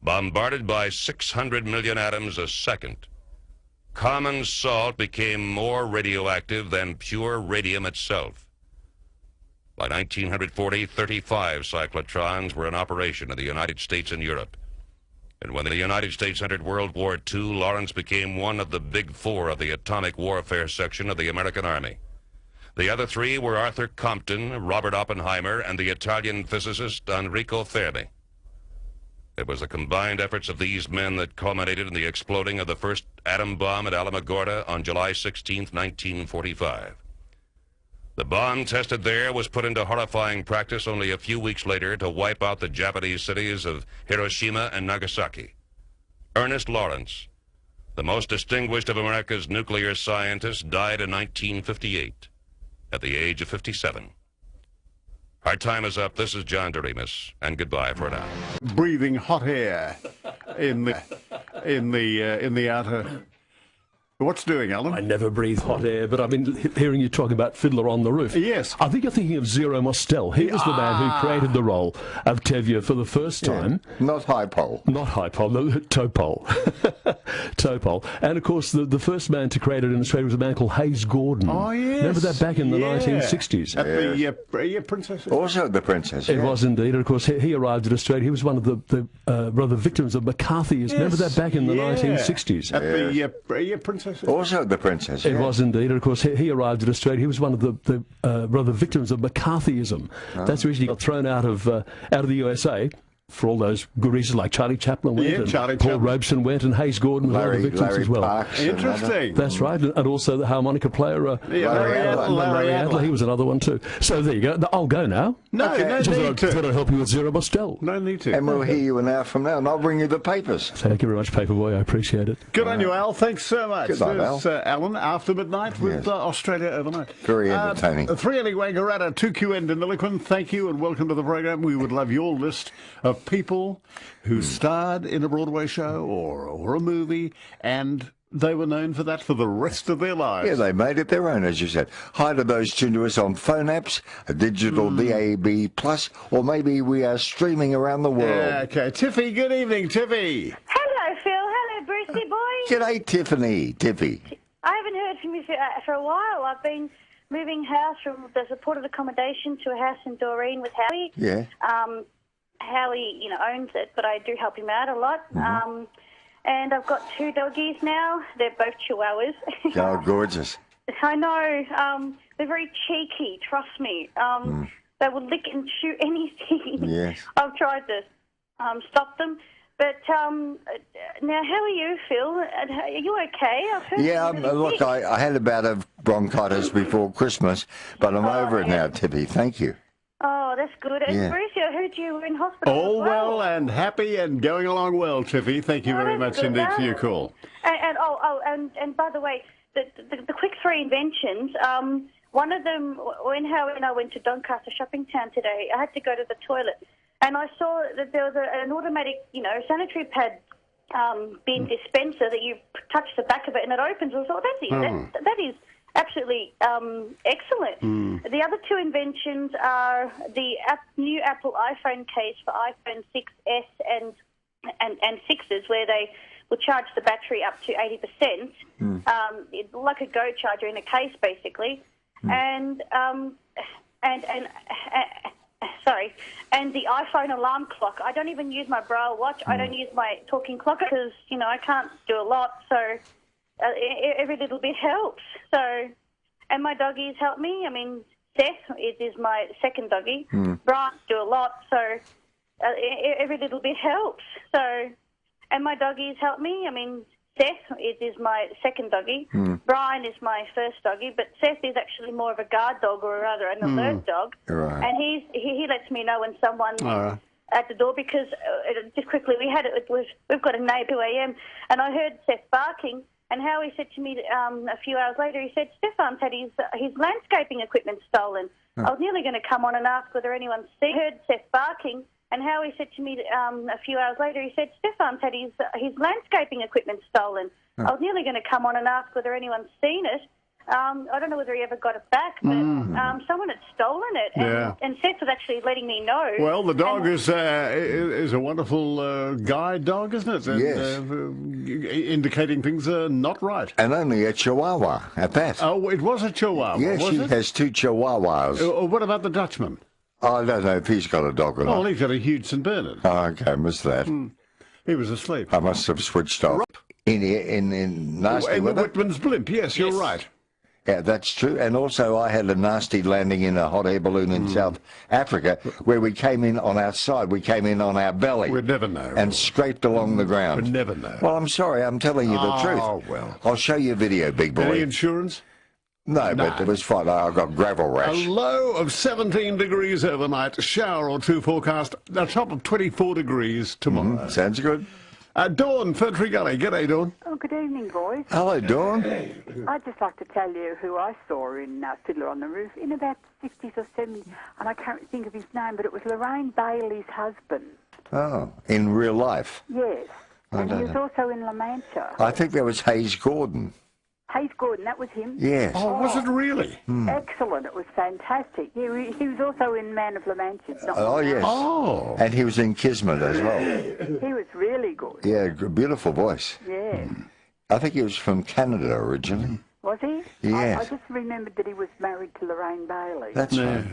Bombarded by 600 million atoms a second, common salt became more radioactive than pure radium itself. By 1940, 35 cyclotrons were in operation in the United States and Europe. And when the United States entered World War II, Lawrence became one of the big four of the atomic warfare section of the American Army. The other three were Arthur Compton, Robert Oppenheimer, and the Italian physicist Enrico Fermi. It was the combined efforts of these men that culminated in the exploding of the first atom bomb at Alamogordo on July 16, 1945. The bomb tested there was put into horrifying practice only a few weeks later to wipe out the Japanese cities of Hiroshima and Nagasaki. Ernest Lawrence, the most distinguished of America's nuclear scientists, died in 1958 at the age of 57. Our time is up. This is John Doremus, and goodbye for now. Breathing hot air in the outer. What's doing, Alan? I never breathe hot air, but I've been hearing you talk about Fiddler on the Roof. Yes. I think you're thinking of Zero Mostel. He was the man who created the role of Tevye for the first time. Not high pole. Not high pole, no, toe pole. Toe pole. And, of course, the first man to create it in Australia was a man called Hayes Gordon. Oh, yes. Remember that back in the 1960s? At the Princess? Also the Princess, It was indeed. And, of course, he arrived at Australia. He was one of the victims of McCarthyism. Remember that back in the 1960s? At the Princess? Also the Princess. It was indeed. And, of course, he arrived at Australia. He was one of the victims of McCarthyism. Oh. That's the reason he got thrown out of the USA. For all those good reasons, like Charlie Chaplin went, and Paul Robeson went, and Hayes Gordon was one of the victims as well. Parks. Interesting. That's right, and also the harmonica player, Larry Adler, he was another one too. So there you go. I'll go now. No, no need to. Thought I'd help you with Zero Mostel. No need to. And we'll hear you an hour from now, and I'll bring you the papers. Thank you very much, Paperboy. I appreciate it. Good on you, Al. Thanks so much. Good night, Al. Alan, After Midnight with Australia Overnight. Very entertaining. 3AW Wangaratta, 2Q and Niliquin, thank you and welcome to the program. We would love your list of people who starred in a Broadway show or a movie, and they were known for that for the rest of their lives. Yeah, they made it their own, as you said. Hi to those tuned to us on phone apps, a digital DAB+, or maybe we are streaming around the world. Yeah, okay. Tiffy, good evening, Tiffy. Hello, Phil. Hello, Brucey boy. G'day, Tiffy. I haven't heard from you for a while. I've been moving house from the supported accommodation to a house in Doreen with Howie. Yeah. Howie, owns it, but I do help him out a lot. And I've got 2 doggies now. They're both Chihuahuas. Oh, gorgeous. I know. They're very cheeky, trust me. They will lick and chew anything. Yes. I've tried to stop them. But now, how are you, Phil? Are you okay? I've heard Yeah, you're really look, sick. I had a bout of bronchitis before Christmas, but I'm over it now, Tiffy. Thank you. Oh, that's good. And Yeah. Brucey, I heard you were in hospital. All as well and happy and going along well, Tiffy. Thank you very much good. indeed for your call. And by the way, the quick 3 inventions. One of them, when Howie and I went to Doncaster Shopping Town today, I had to go to the toilet, and I saw that there was an automatic, sanitary pad bin dispenser that you touch the back of it and it opens. I thought, that is absolutely excellent. The other two inventions are the new Apple iPhone case for iPhone 6S and 6s, where they will charge the battery up to 80%, like a Go charger in a case, basically. And the iPhone alarm clock. I don't even use my Braille watch. I don't use my talking clock because, you know, I can't do a lot, so every little bit helps. So, and my doggies help me. I mean, Seth is my second doggy. Brian do a lot, so every little bit helps. So, and my doggies help me. I mean, Seth is my second doggy. Brian is my first doggy, but Seth is actually more of a guard dog, or rather an alert dog. Right. And he lets me know when someone's at the door, because just quickly, we've got a neighbour 2 a.m. and I heard Seth barking, and Howie said to me a few hours later, he said, Stefan's had his landscaping equipment stolen. I was nearly going to come on and ask whether anyone's seen. I heard Seth barking, and Howie said to me a few hours later, he said, Stefan's had his landscaping equipment stolen. I was nearly going to come on and ask whether anyone's seen it. I don't know whether he ever got it back, but someone had stolen it, and Seth was actually letting me know. Well, the dog is a wonderful guide dog, isn't it? And, Yes. Indicating things are not right. And only a Chihuahua at that. Oh, it was a Chihuahua, Yes, was she it? has 2 Chihuahuas. What about the Dutchman? I don't know if he's got a dog or not. Oh, he's got a huge St. Bernard. Oh, okay, missed that. He was asleep. I must have switched off. In nasty in the weather. Whitman's blimp, yes, you're right. Yeah, that's true. And also I had a nasty landing in a hot air balloon in South Africa where we came in on our side. We came in on our belly. We'd never know. And scraped along the ground. We'd never know. Well, I'm sorry. I'm telling you the truth. Oh, well. I'll show you a video, big boy. Any insurance? No, but it was fine. I got gravel rash. A low of 17 degrees overnight, shower or two forecast, a top of 24 degrees tomorrow. Sounds good. Dawn, Ferntree Gully. G'day, Dawn. Oh, good evening, boys. Hello, Dawn. I'd just like to tell you who I saw in Fiddler on the Roof in about 60s or 70s, and I can't think of his name, but it was Lorraine Bailey's husband. Oh, in real life? Yes. And he was also in La Mancha. I think that was Hayes Gordon. Hayes Gordon, that was him. Yes. Oh, was it really? Excellent. It was fantastic. He was also in Man of La Mancha. Oh, yes. Oh. And he was in Kismet as well. He was really good. Yeah, beautiful voice. Yes. I think he was from Canada originally. Was he? Yes. I just remembered that he was married to Lorraine Bailey. That's right.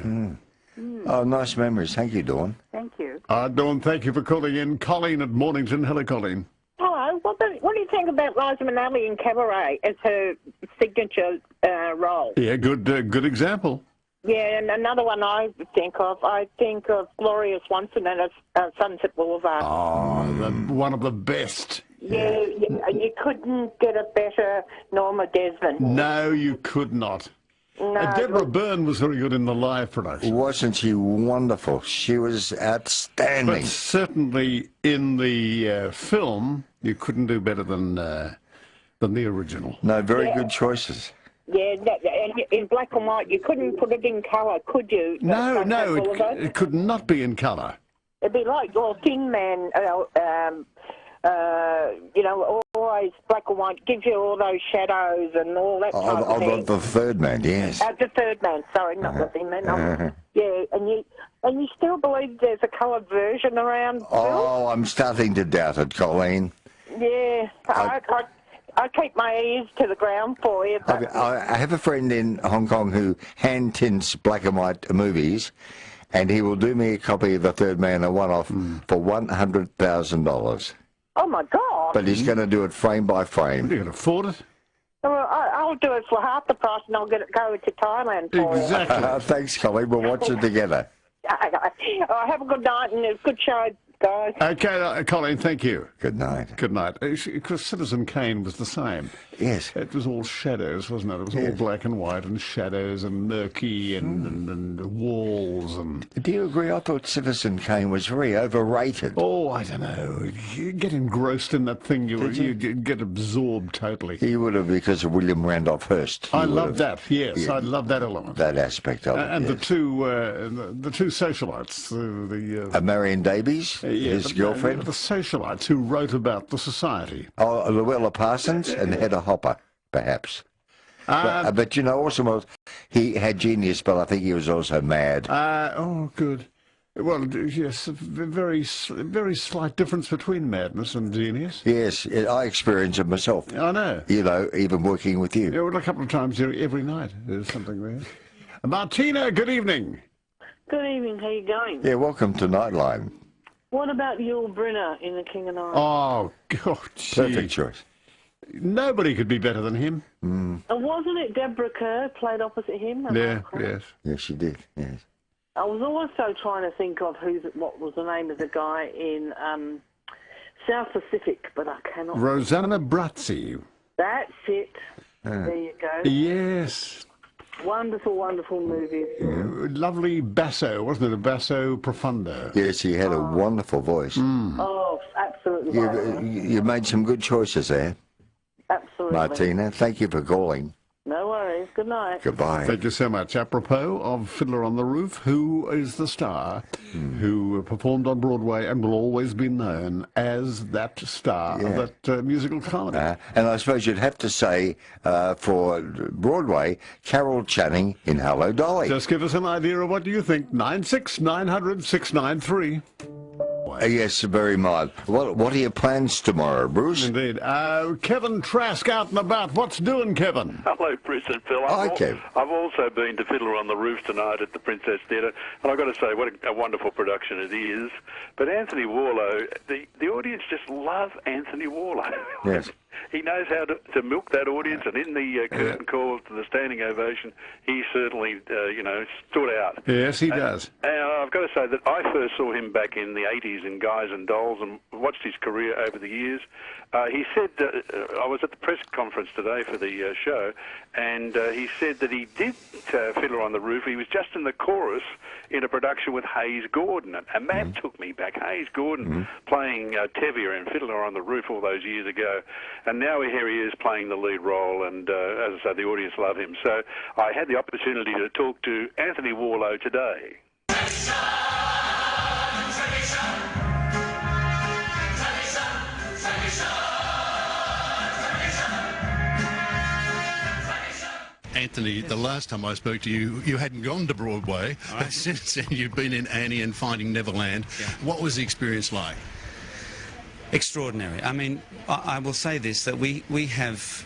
Oh, nice memories. Thank you, Dawn. Thank you. Dawn, thank you for calling in. Colleen at Mornington. Hello, Colleen. Hello. What do you think about Liza Minnelli in Cabaret as her signature role? Yeah, good example. Yeah, and another one I think of Gloria Swanson at Sunset Boulevard. Oh, one of the best. Yeah, you couldn't get a better Norma Desmond. No, you could not. No, Deborah Byrne was very good in the live production. Wasn't she wonderful? She was outstanding. But certainly in the film, you couldn't do better than the original. No, very good choices. Yeah, and in black and white, you couldn't put it in colour, could you? No, it could not be in colour. It'd be like Thin Man, always black and white, gives you all those shadows and all that type of thing. The Third Man, yes. The Third Man, sorry, not the Thin Man. Yeah, and you still believe there's a coloured version around? Oh, I'm starting to doubt it, Colleen. Yeah, I keep my ears to the ground for you. But I have a friend in Hong Kong who hand tints black and white movies, and he will do me a copy of The Third Man, a one-off, for $100,000. Oh, my God. But he's going to do it frame by frame. You can afford it? Well, I'll do it for half the price, and I'll go to Thailand for Exactly. Thanks, Colleen. We'll watch it together. Have a good night and a good show, guys. Okay, Colleen, thank you. Good night. Good night. Because Citizen Kane was the same. Yes. It was all shadows, wasn't it? It was all black and white and shadows and murky and walls. And. Do you agree? I thought Citizen Kane was very overrated. Oh, I don't know. You get engrossed in that thing. You get absorbed totally. He would have, because of William Randolph Hearst. I love that. Yes, yeah, I love that element. That aspect of it. And yes. the two socialites, Marion Davies. his girlfriend. The socialites who wrote about the society. Oh, Luella Parsons and Hedda Hopper, perhaps. But you know, also he had genius, but I think he was also mad. Oh, good. Well, yes, very slight difference between madness and genius. Yes, I experience it myself. I know. You know, even working with you. Yeah, well, a couple of times every night there's something there. Martina, good evening. Good evening, how you going? Yeah, welcome to Nightline. What about Yul Brynner in The King and I? Oh, God, gee. Perfect choice. Nobody could be better than him. Mm. And wasn't it Deborah Kerr played opposite him? Yeah, yes. Yes, she did, yes. I was also trying to think of what was the name of the guy in South Pacific, but I cannot. Rosanna Brazzi. That's it. There you go. Yes. Wonderful, wonderful movie. Lovely basso, wasn't it? A basso profundo. Yes, he had a wonderful voice. Oh, absolutely. You made some good choices there. Absolutely. Martina, thank you for calling. No worries. Good night. Goodbye. Thank you so much. Apropos of Fiddler on the Roof, who is the star who performed on Broadway and will always be known as that star of that musical comedy. And I suppose you'd have to say, for Broadway, Carol Channing in Hello, Dolly. Just give us an idea of what you think. 96900 Yes, very mild. What are your plans tomorrow, Bruce? Indeed. Kevin Trask out and about. What's doing, Kevin? Hello, Bruce and Phil. Hi, Kev. I've also been to Fiddler on the Roof tonight at the Princess Theatre, and I've got to say, what a wonderful production it is. But Anthony Warlow, the audience just love Anthony Warlow. Yes. He knows how to milk that audience, and in the curtain call to the standing ovation, he certainly, stood out. Yes, he does. And I've got to say that I first saw him back in the 80s in Guys and Dolls and watched his career over the years. He said, I was at the press conference today for the show, and he said that he did Fiddler on the Roof. He was just in the chorus in a production with Hayes Gordon, and that took me back. Hayes Gordon playing Tevye in Fiddler on the Roof all those years ago, and now here he is playing the lead role, and as I say, the audience love him. So I had the opportunity to talk to Anthony Warlow today. Anthony, the last time I spoke to you, you hadn't gone to Broadway, but since then you've been in Annie and Finding Neverland. Yeah. What was the experience like? Extraordinary. I mean, I will say this, that we have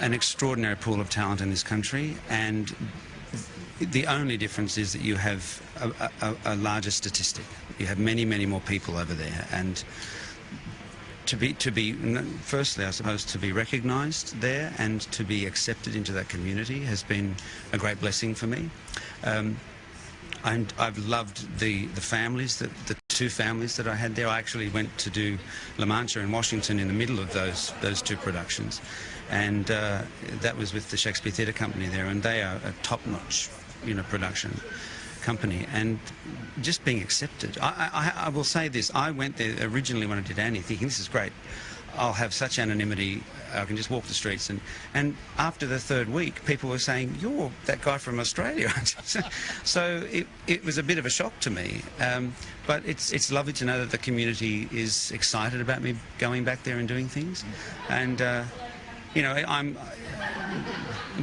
an extraordinary pool of talent in this country, and the only difference is that you have a larger statistic. You have many, many more people over there, and to be firstly, I suppose, to be recognised there and to be accepted into that community has been a great blessing for me. And I've loved the families, the two families that I had there. I actually went to do La Mancha in Washington in the middle of those two productions, and that was with the Shakespeare Theatre Company there, and they are a top-notch, production company, and just being accepted. I will say this, I went there originally when I did Annie thinking, this is great, I'll have such anonymity, I can just walk the streets, and after the third week people were saying, you're that guy from Australia. So it was a bit of a shock to me, but it's lovely to know that the community is excited about me going back there and doing things, and I'm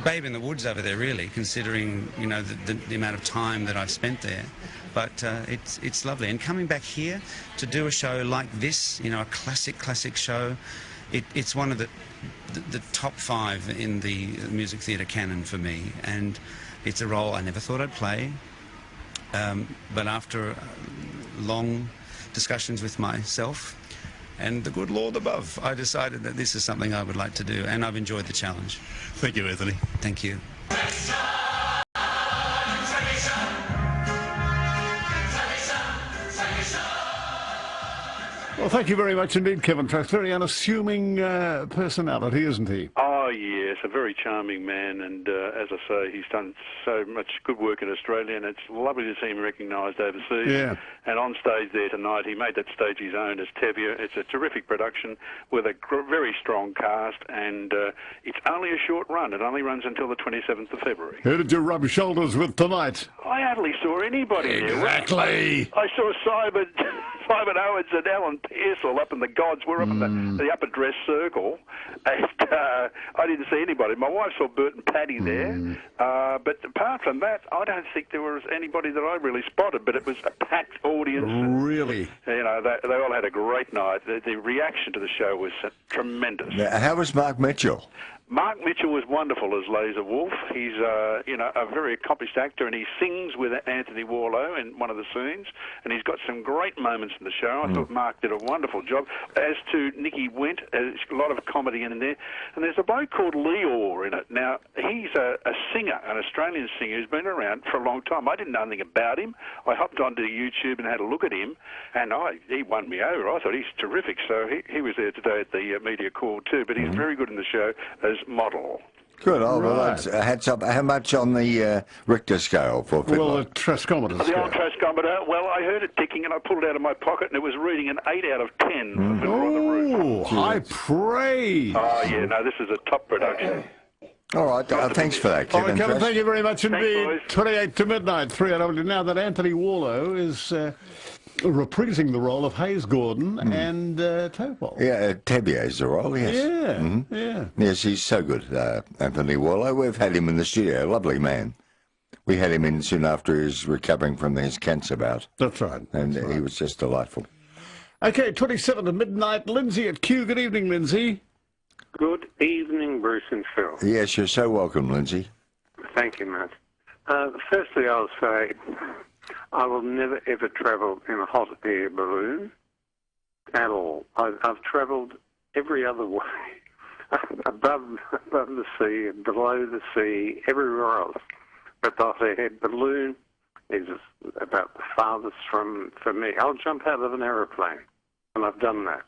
babe in the woods over there, really, considering the amount of time that I've spent there. But it's lovely, and coming back here to do a show like this, a classic show, it's one of the top 5 in the music theatre canon for me, and it's a role I never thought I'd play. But after long discussions with myself and the good Lord above, I decided that this is something I would like to do, and I've enjoyed the challenge. Thank you, Anthony. Thank you. Well, thank you very much indeed, Kevin Trask. Very unassuming personality, isn't he? Oh, yes, a very charming man, and as I say, he's done so much good work in Australia, and it's lovely to see him recognised overseas. Yeah. And on stage there tonight, he made that stage his own as Tevye. It's a terrific production with a very strong cast, and it's only a short run. It only runs until the 27th of February. Who did you rub shoulders with tonight? I hardly saw anybody there. Exactly. I saw Simon Owens and Alan Pearsall up in the gods. We're up in the upper dress circle, and I didn't see anybody. My wife saw Bert and Paddy there, but apart from that, I don't think there was anybody that I really spotted, but it was a packed audience. Really? You know, they all had a great night. The reaction to the show was tremendous. Now, how was Mark Mitchell? Mark Mitchell was wonderful as Laser Wolf. He's, you know, a very accomplished actor, and he sings with Anthony Warlow in one of the scenes, and he's got some great moments in the show. I thought Mark did a wonderful job. As to Nicky Went, there's a lot of comedy in there, and there's a bloke called Leor in it. Now, he's a singer, an Australian singer who's been around for a long time. I didn't know anything about him. I hopped onto YouTube and had a look at him, and he won me over. I thought he's terrific, so he was there today at the media call too, but he's very good in the show as model. Good. Oh, well, hats up. How much on the Richter scale for Fiddler? Well, the Traskometer The old Traskometer, well, I heard it ticking and I pulled it out of my pocket and it was reading an 8 out of 10 for Fiddler on the Roof. Oh, high praise. Oh, yeah, no, this is a top production. All right, thanks for that, Kevin. All right, Kevin, thank you very much indeed. 28 to midnight, 3AW. Now that Anthony Warlow is reprising the role of Hayes Gordon and Topol. Yeah, Tabier's the role, yes. Yeah, yeah. Yes, he's so good, Anthony Warlow. We've had him in the studio, lovely man. We had him in soon after his recovering from his cancer bout. That's right. And he was just delightful. Okay, 27 to midnight. Lindsay at Kew. Good evening, Lindsay. Good evening, Bruce and Phil. Yes, you're so welcome, Lindsay. Thank you, Matt. Firstly, I'll say I will never, ever travel in a hot air balloon at all. I've travelled every other way, above the sea, below the sea, everywhere else. But the hot air balloon is about the farthest for me. I'll jump out of an aeroplane, and I've done that.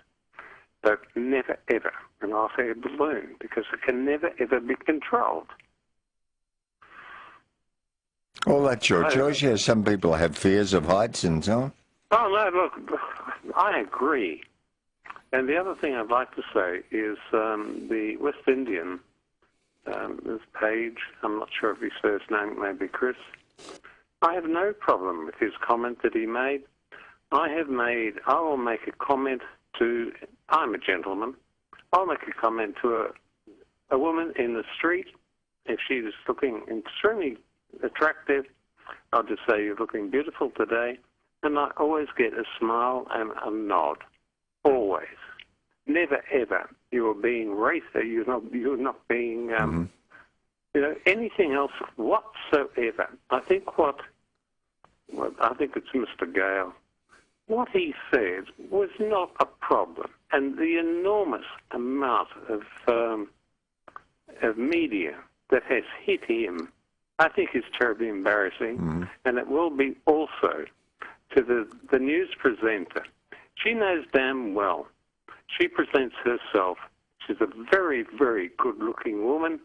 But never, ever an hot air balloon, because it can never, ever be controlled. Well, that's your choice. Yeah, some people have fears of heights and so on. Oh, no, look, I agree. And the other thing I'd like to say is the West Indian, this Page, I'm not sure if his first name may be Chris, I have no problem with his comment that he made. I will make a comment to, I'm a gentleman, I'll make a comment to a woman in the street. If she is looking extremely attractive, I'll just say, you're looking beautiful today. And I always get a smile and a nod. Always. Never, ever. You are being racist. You're not being, anything else whatsoever. I think I think it's Mr. Gale. What he said was not a problem. And the enormous amount of media that has hit him, I think is terribly embarrassing. And it will be also to the news presenter. She knows damn well. She presents herself. She's a very, very good-looking woman.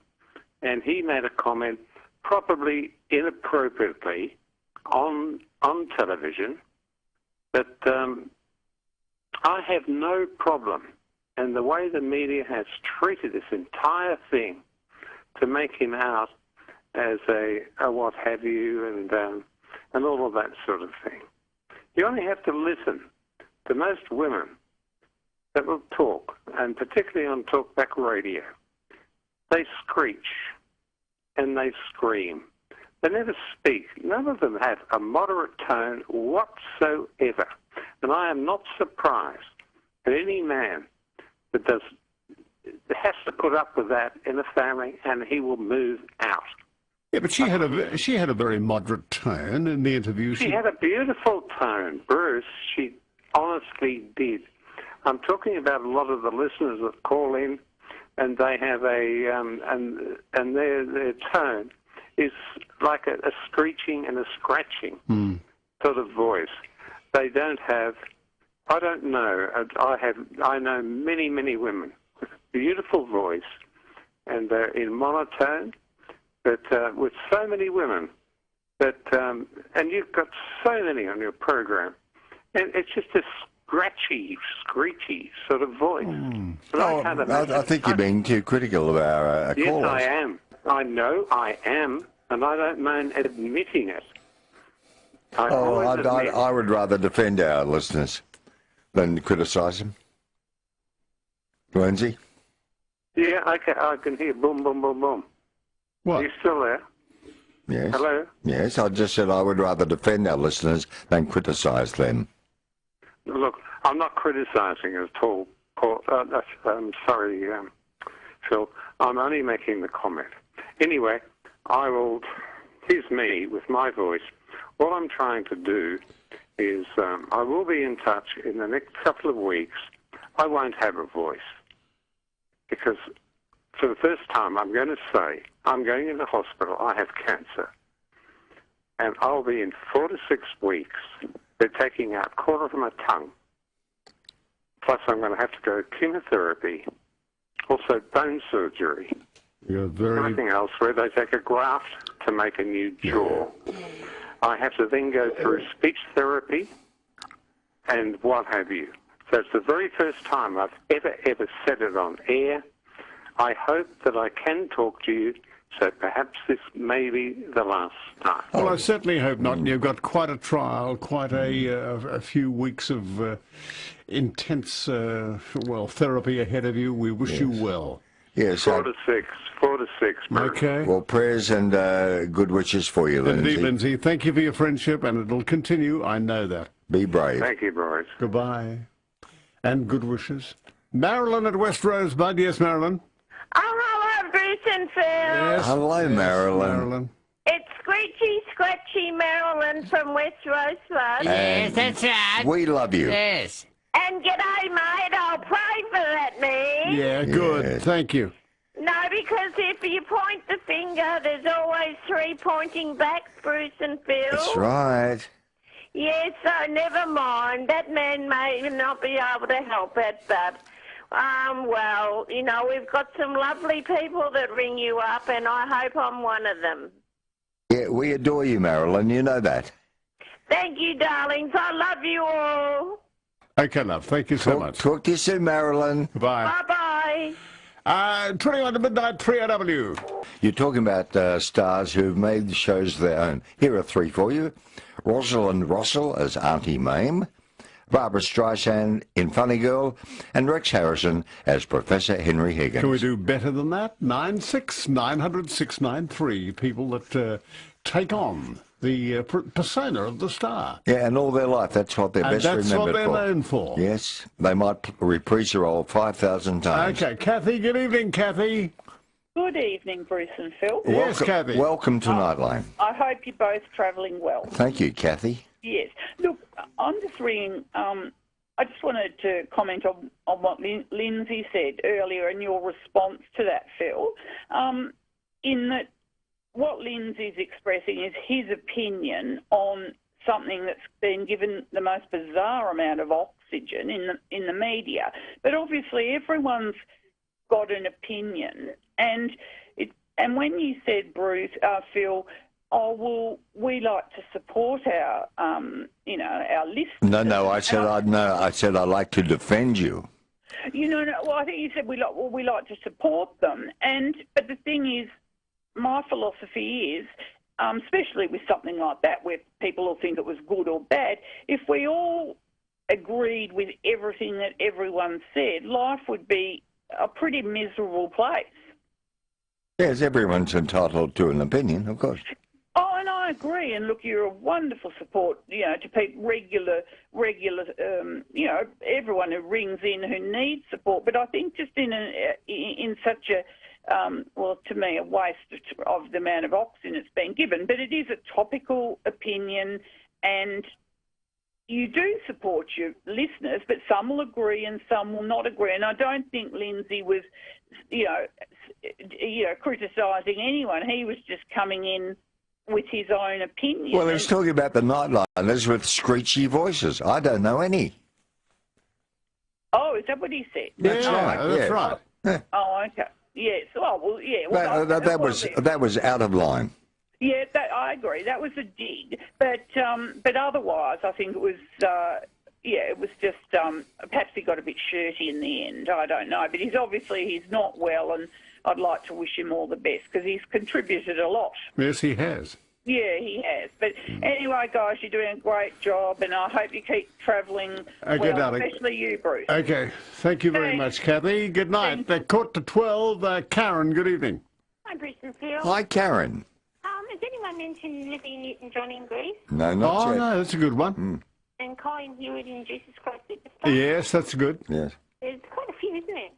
And he made a comment, probably inappropriately, on television, that I have no problem. And the way the media has treated this entire thing to make him out as a what have you and all of that sort of thing. You only have to listen to most women that will talk, and particularly on talkback radio. They screech and they scream. They never speak. None of them have a moderate tone whatsoever. And I am not surprised that any man that has to put up with that in a family, and he will move out. Yeah, but she had a very moderate tone in the interview. She had a beautiful tone, Bruce. She honestly did. I'm talking about a lot of the listeners that call in, and they have and their tone is like a screeching and a scratching sort of voice. They don't have. I don't know. I know many, many women with a beautiful voice, and they're in monotone. But with so many women that, and you've got so many on your program, and it's just a scratchy, screechy sort of voice. I think you're being too critical of our yes, callers. I am. I know I am, and I don't mind admitting it. I would rather defend our listeners. than criticise him. Lindsay? Yeah, I can hear boom, boom, boom, boom. What? Are you still there? Yes. Hello? Yes, I just said I would rather defend our listeners than criticise them. Look, I'm not criticising at all, Paul. Sorry, Phil. I'm only making the comment. Anyway, here's me with my voice. What I'm trying to do is I will be in touch in the next couple of weeks. I won't have a voice because for the first time I'm going to say I'm going into hospital. I have cancer. And I'll be in 4 to 6 weeks. They're taking out a quarter of my tongue. Plus I'm going to have to go to chemotherapy, also bone surgery, everything else where they take a graft to make a new jaw. I have to then go through speech therapy and what have you. So it's the very first time I've ever said it on air. I hope that I can talk to you, so perhaps this may be the last time. Well, I certainly hope not. You've got quite a trial, quite a few weeks of intense, therapy ahead of you. We wish you well. Yes. 4 to 6. 4 to 6. Okay. Well, prayers and good wishes for you, Lindsay. Indeed, Lindsay. Thank you for your friendship, and it'll continue. I know that. Be brave. Thank you, boys. Goodbye. And good wishes. Marilyn at West Rosebud. Yes, Marilyn. Oh, hello, Bruce and Phil. Yes. Hello, Marilyn. It's Screechy, Scratchy Marilyn from West Rosebud. Yes, that's right. We love you. Yes. And g'day, mate. I'll pray for that, me. Yeah, good. Yes. Thank you. No, because if you point the finger, there's always 3 pointing back, Bruce and Phil. That's right. Yes, so never mind. That man may not be able to help it, but... well, you know, we've got some lovely people that ring you up, and I hope I'm one of them. Yeah, we adore you, Marilyn. You know that. Thank you, darlings. I love you all. Okay, love. Thank you so much. Talk to you soon, Marilyn. Bye. Bye-bye. 21 to midnight, 3AW. You're talking about stars who've made the shows their own. Here are 3 for you. Rosalind Russell as Auntie Mame, Barbara Streisand in Funny Girl, and Rex Harrison as Professor Henry Higgins. Can we do better than that? 96900 people that take on the persona of the star. Yeah, and all their life, that's what they're best remembered for. And that's what they're known for. Yes, they might reprise their role 5,000 times. Okay, Kathy, good evening, Kathy. Good evening, Bruce and Phil. Yes, Kathy. Welcome to Nightline. I hope you're both travelling well. Thank you, Kathy. Yes. Look, I'm just ringing. I just wanted to comment on what Lindsay said earlier and your response to that, Phil, in that what Lindsay's expressing is his opinion on something that's been given the most bizarre amount of oxygen in the media. But obviously everyone's got an opinion, and when you said, Bruce, Phil, oh, well, we like to support our, our listeners. No, I said I'd like to defend you. Well, I think you said we like to support them, but the thing is, my philosophy is, especially with something like that, where people will think it was good or bad, if we all agreed with everything that everyone said, life would be a pretty miserable place. Yes, everyone's entitled to an opinion, of course. Oh, and I agree. And look, you're a wonderful support, to people, regular, everyone who rings in who needs support. But I think just in such a, to me, a waste of the amount of oxygen it's been given. But it is a topical opinion, and you do support your listeners, but some will agree and some will not agree. And I don't think Lindsay was, criticising anyone. He was just coming in with his own opinion. Well, he's talking about the nightliners with screechy voices. I don't know any. Oh, is that what he said? That's right. That's right. Yeah. Oh, okay. Yes. Oh, well, yeah. Well, that was out of line. Yeah, I agree. That was a dig, but otherwise, I think it was. It was just perhaps he got a bit shirty in the end. I don't know, but he's not well, and I'd like to wish him all the best because he's contributed a lot. Yes, he has. Yeah, he has. But anyway, guys, you're doing a great job, and I hope you keep travelling well, darling. especially you, Bruce. Okay, thank you very much, Kathy. Good night. Quarter to 12. Karen, good evening. Hi, Bruce and Phil. Hi, Karen. Has anyone mentioned Olivia Newton-John in Greece? No, not yet. Oh, no, that's a good one. And Colin Hewitt in Jesus Christ Superstar? Yes, that's good. Yes. There's quite a few, isn't there?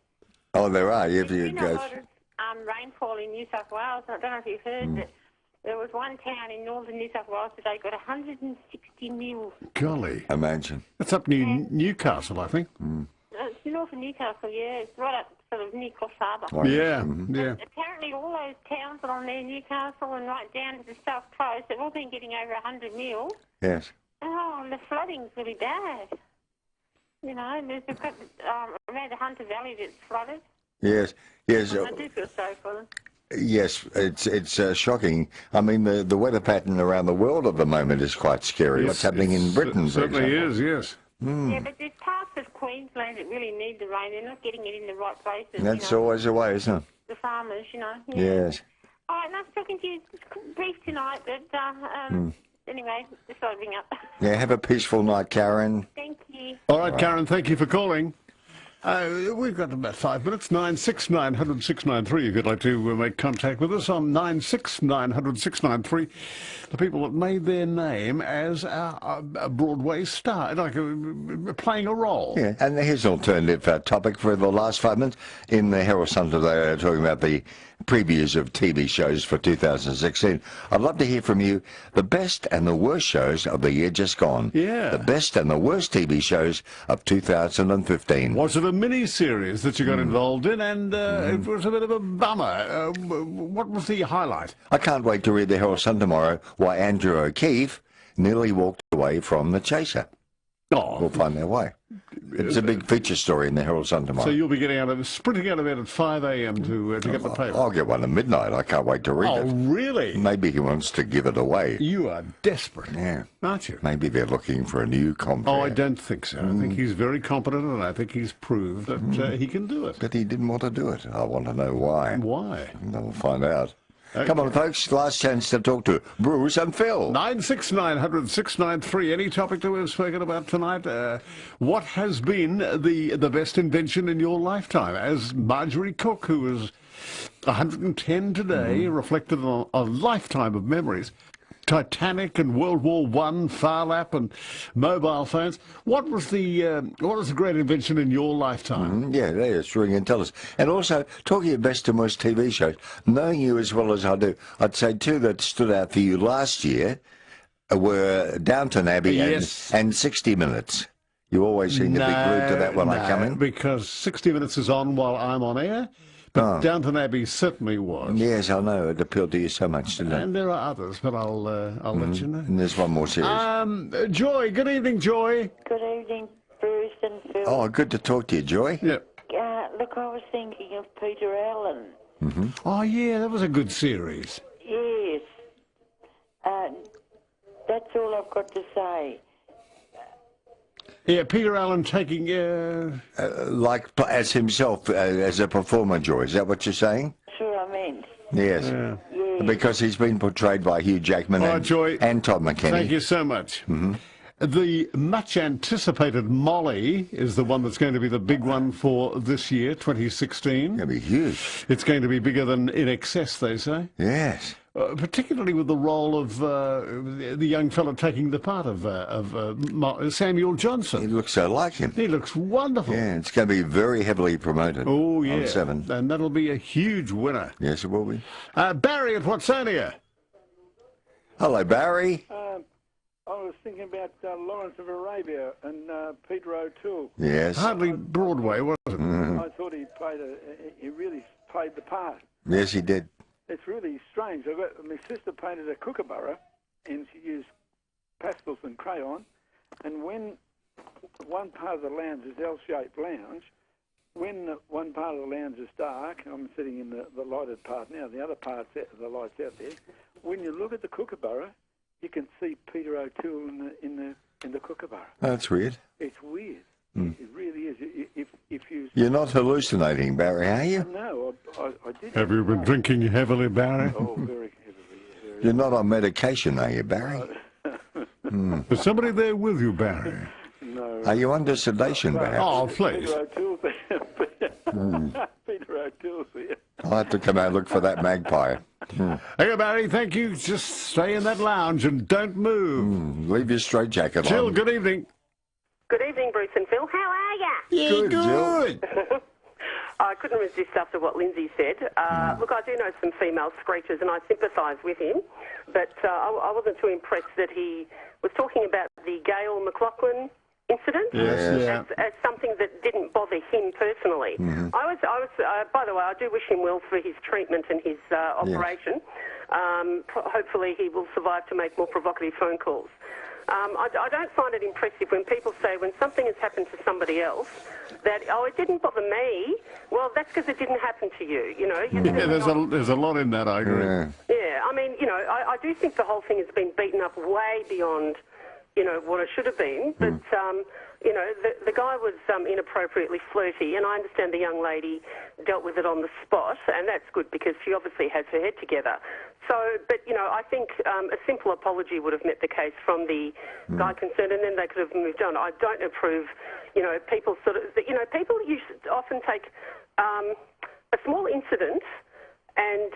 Oh, there are. There's been a lot of rainfall in New South Wales. I don't know if you've heard that there was one town in northern New South Wales today got 160 mils. Golly. Imagine. That's up near Newcastle, I think. It's north of Newcastle, yeah. It's right up sort of near Coffs Harbour. Oh, yeah, yeah. Apparently all those towns along there, Newcastle and right down to the south coast, they've all been getting over 100 mils. Yes. Oh, and the flooding's really bad. You know, and there's around the Hunter Valley that's flooded. Yes, yes. I do feel sorry for them. Yes, it's shocking. I mean, the weather pattern around the world at the moment is quite scary. Yes, what's happening in Britain, for certainly example. is, yes. Yeah, but there's parts of Queensland that really need the rain. They're not getting it in the right places. That's you know, always the way, isn't it? the farmers, you know. Yeah. Yes. All right, nice talking to you. It's brief tonight, but anyway, just thought I'd ring up. Yeah, have a peaceful night, Karen. Thank you. All right, Karen, thank you for calling. We've got about 5 minutes. 96900 693 if you'd like to make contact with us on 96900 693. The people that made their name as a Broadway star, like playing a role. Yeah, and here's an alternative topic for the last 5 minutes. In the Herald Sun today, they're talking about the previews of TV shows for 2016. I'd love to hear from you the best and the worst shows of the year just gone. Yeah. The best and the worst TV shows of 2015. Was it a mini-series that you got involved in, and it was a bit of a bummer? What was the highlight? I can't wait to read the Herald Sun tomorrow why Andrew O'Keefe nearly walked away from The Chaser. Oh. We'll find their way. It's a big feature story in the Herald Sun tomorrow. So you'll be sprinting out of bed at 5 a.m. to get the paper? I'll get one at midnight. I can't wait to read it. Oh, really? Maybe he wants to give it away. You are desperate, aren't you? Maybe they're looking for a new compere. Oh, I don't think so. I think he's very competent, and I think he's proved that he can do it. But he didn't want to do it. I want to know why. Why? We'll find out. Okay. Come on, folks. Last chance to talk to Bruce and Phil. 96900 693. Any topic that we've spoken about tonight? What has been the best invention in your lifetime? As Marjorie Cook, who was 110 today, reflected on a lifetime of memories. Titanic and World War I, Phar Lap and mobile phones. What was the great invention in your lifetime? Yeah, it's ring and tell us. And also, talking of best and worst TV shows, knowing you as well as I do, I'd say two that stood out for you last year were Downton Abbey and 60 Minutes. You always seem to be glued to that when I come in. Because 60 Minutes is on while I'm on air. But Downton Abbey certainly was. Yes, I know. It appealed to you so much, didn't it? And there are others, but I'll let you know. And there's one more series. Joy, good evening, Joy. Good evening, Bruce and Phil. Oh, good to talk to you, Joy. Yeah. Look, I was thinking of Peter Allen. Oh, yeah, that was a good series. Yes. That's all I've got to say. Yeah, Peter Allen taking... like as himself, as a performer, Joy. Is that what you're saying? That's what I meant. Yes. Yes. Because he's been portrayed by Hugh Jackman and Todd McKenney. Thank you so much. The much-anticipated Molly is the one that's going to be the big one for this year, 2016. It's going to be huge. It's going to be bigger than In Excess, they say. Yes. Particularly with the role of the young fellow taking the part of Samuel Johnson. He looks so like him. He looks wonderful. Yeah, it's going to be very heavily promoted. Oh, yeah. On 7. And that'll be a huge winner. Yes, it will be. Barry at Watsonia. Hello, Barry. I was thinking about Lawrence of Arabia and Peter O'Toole. Yes. Hardly Broadway, was it? I thought he really played the part. Yes, he did. It's really strange. My sister painted a kookaburra, and she used pastels and crayon. And when one part of the lounge is L-shaped lounge, when one part of the lounge is dark, I'm sitting in the lighted part now. The other part's the lights out there. When you look at the kookaburra, you can see Peter O'Toole in the kookaburra. That's weird. It's weird. It really is. If you... You're not hallucinating, Barry, are you? No, I did. Have you been drinking heavily, Barry? Oh, very heavily. You're not on medication, are you, Barry? Is somebody there with you, Barry? No. Are you under sedation, perhaps? Oh, please. Peter O'Toole's here. I'll have to come out and look for that magpie. Hey, Barry, thank you. Just stay in that lounge and don't move. Leave your straitjacket on. Jill, good evening. Good evening, Bruce and Phil. How are ya? Yeah, good. Jill. I couldn't resist after what Lindsay said. Look, I do know some female screechers, and I sympathise with him, but I wasn't too impressed that he was talking about the Gail McLaughlin incident as something that didn't bother him personally. By the way, I do wish him well for his treatment and his operation. Hopefully he will survive to make more provocative phone calls. I don't find it impressive when people say when something has happened to somebody else that, oh, it didn't bother me. Well, that's because it didn't happen to you, you know. There's a lot in that, I agree. Yeah, I mean, you know, I do think the whole thing has been beaten up way beyond, you know, what it should have been. But, you know, the guy was inappropriately flirty, and I understand the young lady dealt with it on the spot, and that's good because she obviously has her head together. So, but, you know, I think a simple apology would have met the case from the guy concerned, and then they could have moved on. I don't approve, you know, people sort of, you know, people often take a small incident and,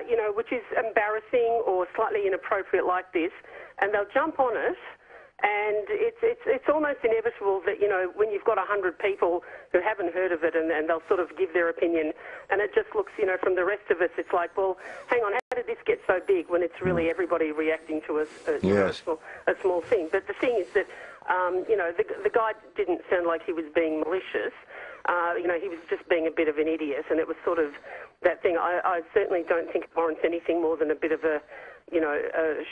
you know, which is embarrassing or slightly inappropriate like this, and they'll jump on it. And it's almost inevitable that, you know, when you've got 100 people who haven't heard of it and they'll sort of give their opinion, and it just looks, you know, from the rest of us, it's like, well, hang on, how did this get so big when it's really everybody reacting to a small thing? But the thing is that, you know, the guy didn't sound like he was being malicious. You know, he was just being a bit of an idiot, and it was sort of that thing. I certainly don't think it warrants anything more than a bit of a, you know,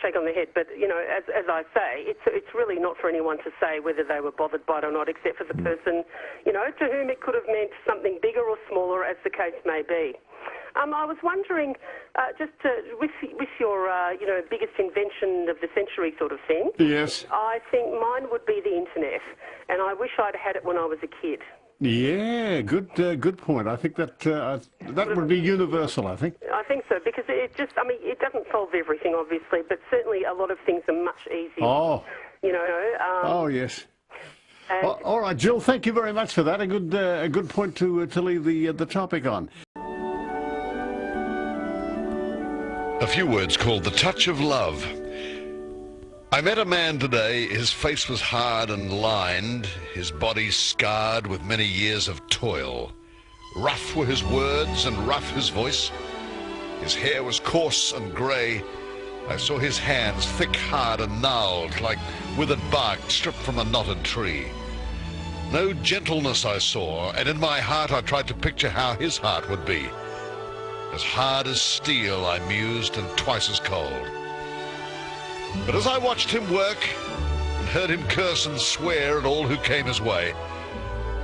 shake on the head. But, you know, as I say, it's really not for anyone to say whether they were bothered by it or not, except for the person, you know, to whom it could have meant something bigger or smaller, as the case may be. I was wondering, with your, you know, biggest invention of the century sort of thing. Yes. I think mine would be the internet, and I wish I'd had it when I was a kid. Yeah, good point. I think that that would be universal, I think. I think so, because it just, I mean, it doesn't solve everything, obviously, but certainly a lot of things are much easier. Oh. You know. Oh, yes. All right, Jill, thank you very much for that. A good point to leave the topic on. A few words called The Touch of Love. I met a man today. His face was hard and lined, his body scarred with many years of toil. Rough were his words and rough his voice. His hair was coarse and grey. I saw his hands thick, hard and gnarled, like withered bark stripped from a knotted tree. No gentleness I saw, and in my heart I tried to picture how his heart would be. As hard as steel, I mused, and twice as cold. But as I watched him work and heard him curse and swear at all who came his way,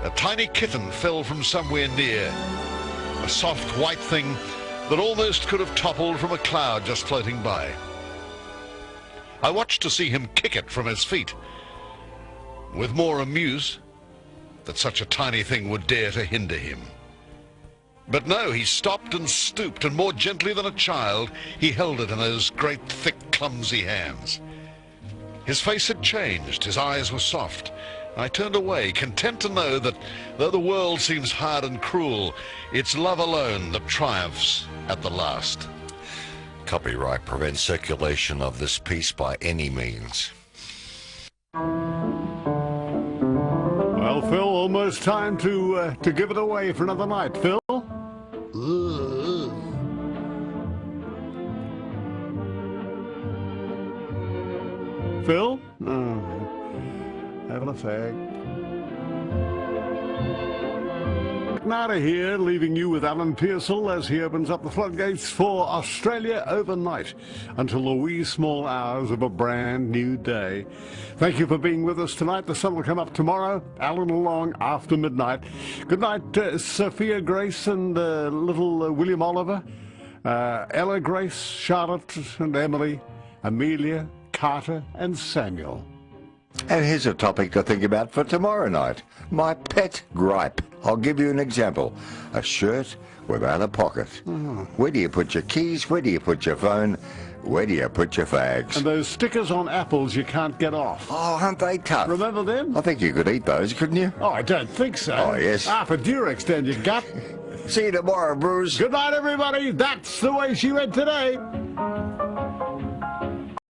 a tiny kitten fell from somewhere near, a soft white thing that almost could have toppled from a cloud just floating by. I watched to see him kick it from his feet, with more amuse that such a tiny thing would dare to hinder him. But no, he stopped and stooped, and more gently than a child, he held it in those great, thick, clumsy hands. His face had changed, his eyes were soft. I turned away, content to know that though the world seems hard and cruel, it's love alone that triumphs at the last. Copyright prevents circulation of this piece by any means. Well, Phil, almost time to give it away for another night. Phil? Phil? Oh, having a fag. Out of here, leaving you with Alan Pearsall as he opens up the floodgates for Australia overnight until the wee small hours of a brand new day. Thank you for being with us tonight. The sun will come up tomorrow, Alan along after midnight. Good night, Sophia Grace and little William Oliver, Ella Grace, Charlotte and Emily, Amelia, Carter and Samuel. And here's a topic to think about for tomorrow night. My pet gripe. I'll give you an example. A shirt without a pocket. Where do you put your keys? Where do you put your phone? Where do you put your fags? And those stickers on apples you can't get off. Oh, aren't they tough? Remember them? I think you could eat those, couldn't you? Oh, I don't think so. Oh, yes. Half a Durex down your gut. See you tomorrow, Bruce. Good night, everybody. That's the way she went today.